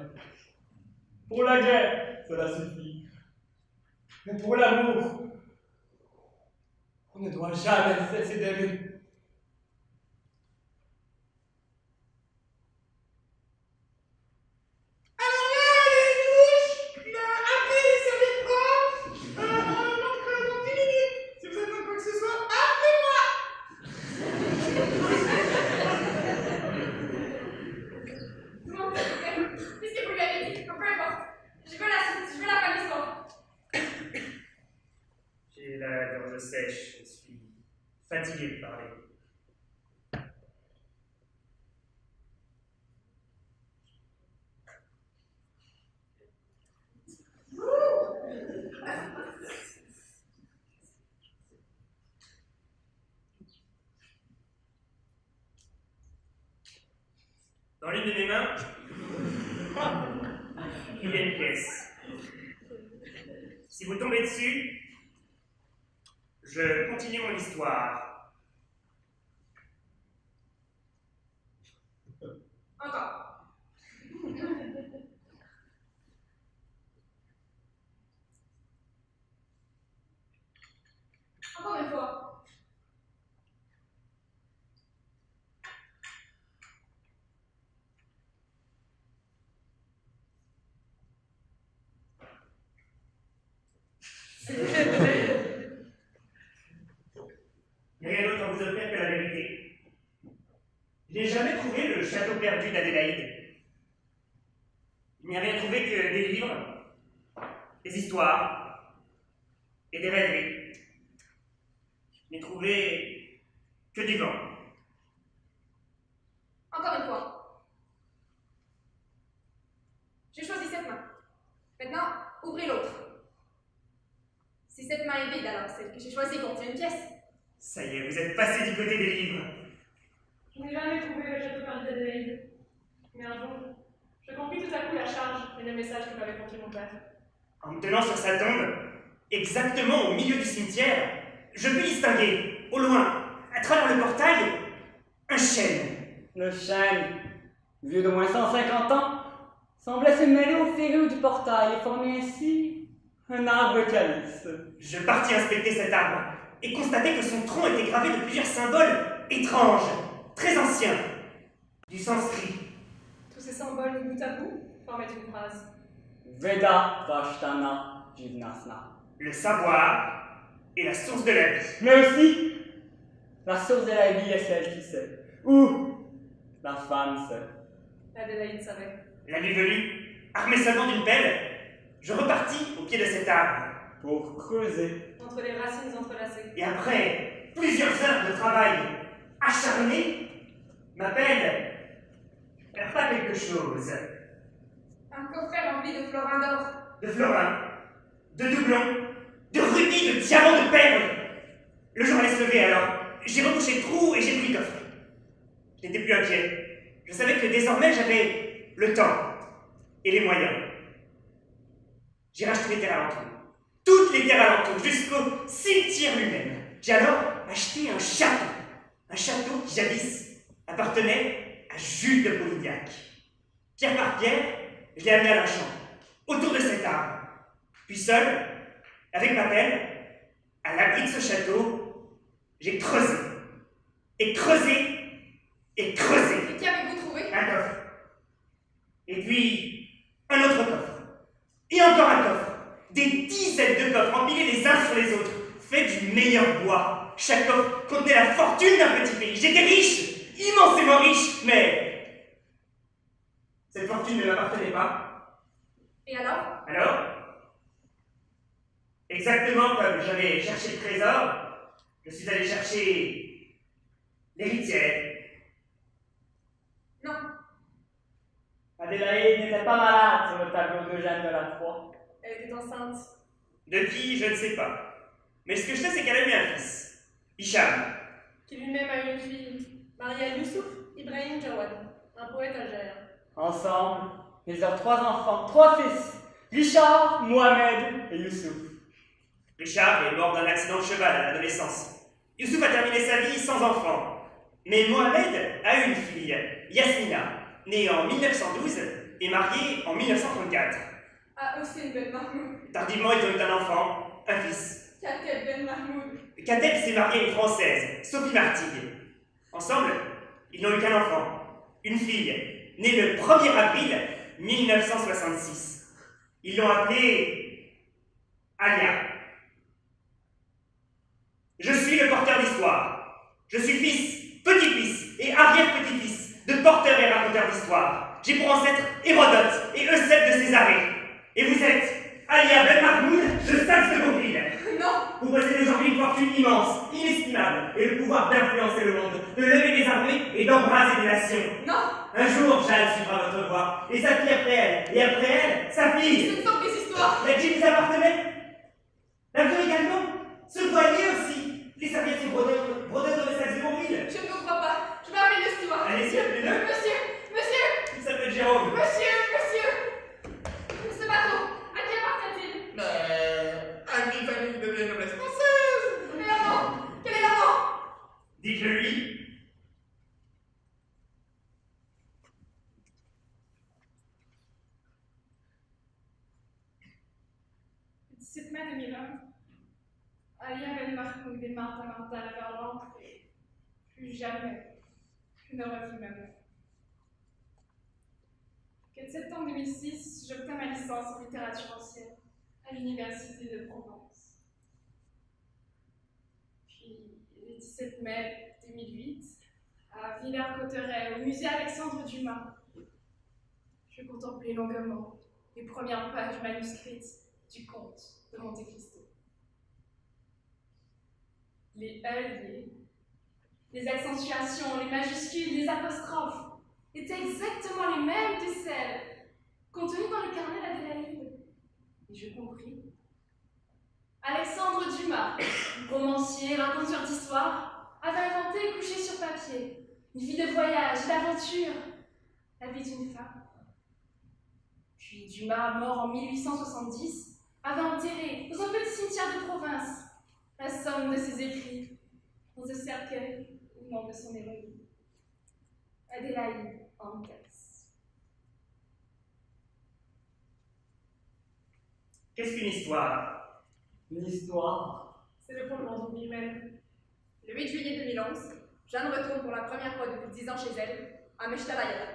Speaker 9: Pour la guerre, cela suffit. Mais pour l'amour, on ne doit jamais cesser d'aimer.
Speaker 6: Puisque vous lui avez dit, peu importe. Je veux la suite, je veux la fin de l'histoire.
Speaker 1: J'ai la gorge sèche, je suis fatigué de parler. Dans l'une de mes mains, il y a une pièce. Si vous tombez dessus, je continue mon histoire.
Speaker 6: Encore. Encore une fois.
Speaker 1: Il n'y a rien d'autre à vous offrir que la vérité. Je n'ai jamais trouvé le château perdu d'Adélaïde. Il n'y a rien trouvé que des livres, des histoires et des rêveries. Je n'ai trouvé que du vent.
Speaker 6: Encore une fois. J'ai choisi cette main. Maintenant, ouvrez l'autre. Si cette main est vide, alors celle que j'ai choisie contient une pièce.
Speaker 1: Ça y est, vous êtes passé du côté des livres.
Speaker 5: Je n'ai jamais trouvé le château perdu d'Adélaïde. Mais un jour, je compris tout à coup la charge et le message que m'avait confié mon père.
Speaker 1: En me tenant sur sa tombe, exactement au milieu du cimetière, je pus distinguer, au loin, à travers le portail, un chêne.
Speaker 4: Le chêne, vieux d'au moins 150 ans, semblait se mêler aux ferrures du portail et former ainsi un arbre calice.
Speaker 1: Je partis inspecter cet arbre et constatai que son tronc était gravé de plusieurs symboles étranges, très anciens, du sanskrit.
Speaker 5: Tous ces symboles mis bout à bout formaient une phrase.
Speaker 4: Veda Vashtana Jivnasna.
Speaker 1: Le savoir est la source de la vie.
Speaker 4: Mais aussi, la source de la vie est celle qui sait. Ou la femme sait.
Speaker 5: Adélaïde savait.
Speaker 1: La nuit venue, armé seulement d'une pelle, je repartis au pied de cet arbre.
Speaker 4: Pour creuser.
Speaker 5: Entre les racines entrelacées.
Speaker 1: Et après plusieurs heures de travail acharné, ma pelle n'a pas quelque chose.
Speaker 6: Un coffret rempli de florins d'or.
Speaker 1: De florins, de doublons, de rubis, de diamants, de perles. Le jour allait se lever alors. J'ai rebouché le trou et j'ai pris le coffre. Je n'étais plus inquiet. Je savais que désormais j'avais le temps et les moyens. J'ai racheté les terres alentours. Toutes les terres alentours, jusqu'au cimetière lui-même. J'ai alors acheté un château. Un château qui jadis appartenait à Jules de Polignac. Pierre par pierre, je l'ai amené à Longchamp, autour de cet arbre. Puis seul, avec ma pelle, à l'abri de ce château, j'ai creusé. Et creusé. Et creusé.
Speaker 6: Et qu'avez-vous trouvé?
Speaker 1: Un coffre. Et puis, un autre coffre. Et encore un coffre. Des dizaines de coffres empilés les uns sur les autres, faits du meilleur bois. Chaque coffre contenait la fortune d'un petit pays. J'étais riche, immensément riche, mais cette fortune ne m'appartenait pas.
Speaker 10: Et alors?
Speaker 1: Alors, exactement comme j'avais cherché le trésor, je suis allé chercher l'héritière.
Speaker 10: Non.
Speaker 4: Adélaïde n'était pas malade sur le tableau de Jeanne de la Croix.
Speaker 10: Elle était enceinte.
Speaker 1: De qui, je ne sais pas. Mais ce que je sais, c'est qu'elle a eu un fils, Hicham.
Speaker 10: Qui lui-même a eu une fille. Maria Youssouf Ibrahim Jawad, un poète algérien.
Speaker 4: Ensemble, ils eurent 3 enfants, 3 fils. Richard, Mohamed et Youssouf.
Speaker 1: Richard est mort d'un accident de cheval à l'adolescence. Youssouf a terminé sa vie sans enfant. Mais Mohamed a eu une fille, Yasmina, née en 1912 et mariée en 1934.
Speaker 10: Ah, Hossein Ben Mahmoud.
Speaker 1: Tardivement, ils ont eu un enfant, un fils.
Speaker 10: Kateb Ben Mahmoud.
Speaker 1: Kateb s'est marié à une Française, Sophie Martigues. Ensemble, ils n'ont eu qu'un enfant, une fille, née le 1er avril 1966. Ils l'ont appelée Alia. Je suis le porteur d'histoire. Je suis fils, petit-fils et arrière-petit-fils de porteurs et raconteurs d'histoire. J'ai pour ancêtre Hérodote et Eusèbe de Césarée. Et vous êtes Alia Ben Mahmoud de Saxe-de-Beauville.
Speaker 10: Non.
Speaker 1: Vous possédez aujourd'hui une fortune immense, inestimable, et le pouvoir d'influencer le monde, de lever des armées et d'embraser des nations.
Speaker 10: Non.
Speaker 1: Un jour, Jeanne suivra votre voie, et sa fille après elle, et après elle, sa fille.
Speaker 10: Ce ne sont que des histoires.
Speaker 1: La jean vous appartenait? L'avion également? Ce voilier aussi? Les serviettes sont brodées dans les sacs de Bourville?
Speaker 10: Je ne comprends pas. Je vais appeler le steward.
Speaker 1: Allez-y, appelez-le.
Speaker 10: Monsieur.
Speaker 1: Il s'appelle Jérôme.
Speaker 10: Monsieur. Ce bateau, à qui appartient-il?
Speaker 7: À une famille de vieille noblesse française.
Speaker 10: Mais l'avant. Quel est l'avant?
Speaker 1: Dites-le lui.
Speaker 3: Le 17 mai 2001, Alia Ben Mahmoud et Martha la l'ancre et plus jamais je ne revis ma mère. Le 4 septembre 2006, j'obtins ma licence en littérature ancienne à l'Université de Provence. Puis, le 17 mai 2008, à Villers-Cotterêts, au musée Alexandre Dumas, je contemplais longuement les premières pages manuscrites du conte de Monte Cristo. Les liés, les accentuations, les majuscules, les apostrophes étaient exactement les mêmes que celles contenues dans le carnet d'Adélaïde. Et je compris. Alexandre Dumas, romancier, raconteur d'histoire, avait inventé et couché sur papier une vie de voyage, d'aventure, la vie d'une femme. Puis Dumas, mort en 1870, avait enterré dans un petit cimetière de province la somme de ses écrits dans ce cercueil au nom de son héroïne, Adélaïde Ancasse.
Speaker 1: Qu'est-ce qu'une histoire?
Speaker 4: Une histoire.
Speaker 10: C'est le fondement d'une vie humaine. Le 8 juillet 2011, Jeanne retourne pour la première fois depuis 10 ans chez elle, à Mechtalayat.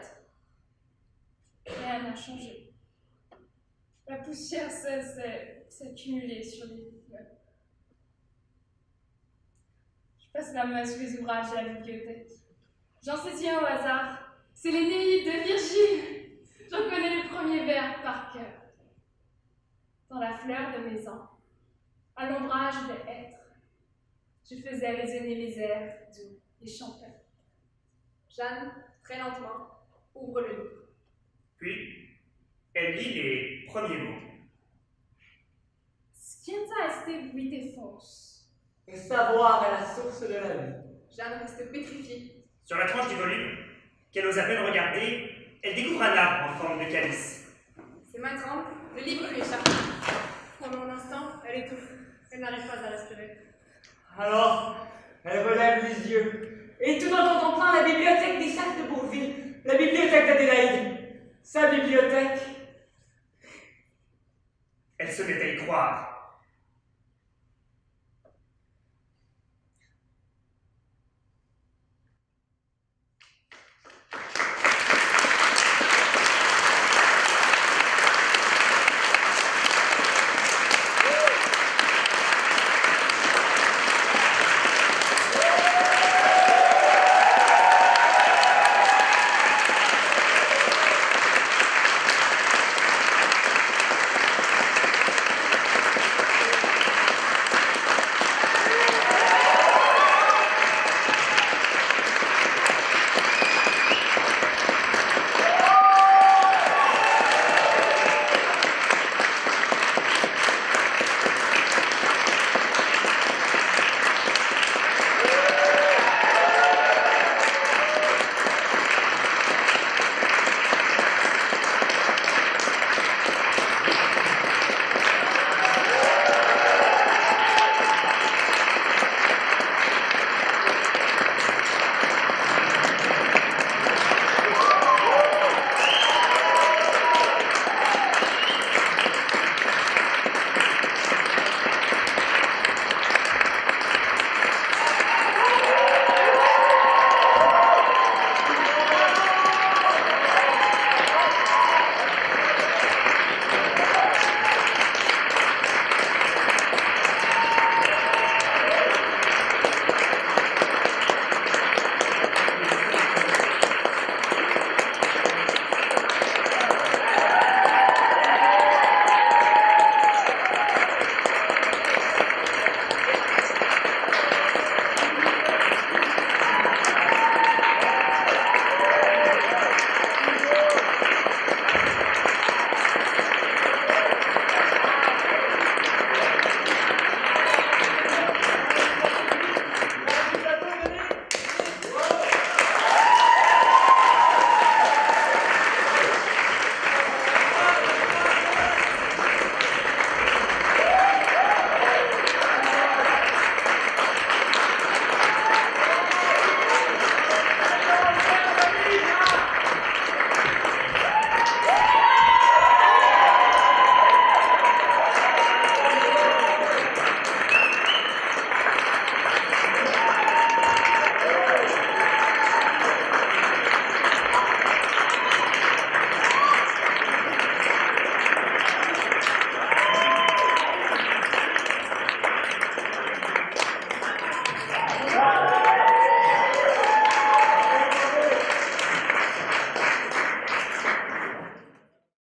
Speaker 3: Rien n'a changé. La poussière cesse de s'accumuler sur les meubles. Je passe la main sur les ouvrages de la bibliothèque. J'en saisis un au hasard. C'est l'Énéide de Virgile. J'en connais le premier vers par cœur. Dans la fleur de mes ans, à l'ombrage des hêtres, je faisais résonner mes airs doux et champêtres.
Speaker 10: Jeanne, très lentement, ouvre le livre.
Speaker 1: Puis, elle lit les premiers mots.
Speaker 3: Scienza est vite fonce.
Speaker 4: Le savoir est la source de la vie.
Speaker 10: Jeanne reste pétrifiée.
Speaker 1: Sur la tranche du volume, qu'elle ose à peine regarder, elle découvre un arbre en forme de calice.
Speaker 10: Ses mains tremblent, le livre lui échappe. Pendant un instant, elle étouffe. Elle n'arrive pas à respirer.
Speaker 4: Alors, elle relève les yeux, et tout en contemplant la bibliothèque des Sacs de Bourville, la bibliothèque d'Adélaïde, sa bibliothèque.
Speaker 1: Elle se met à y croire.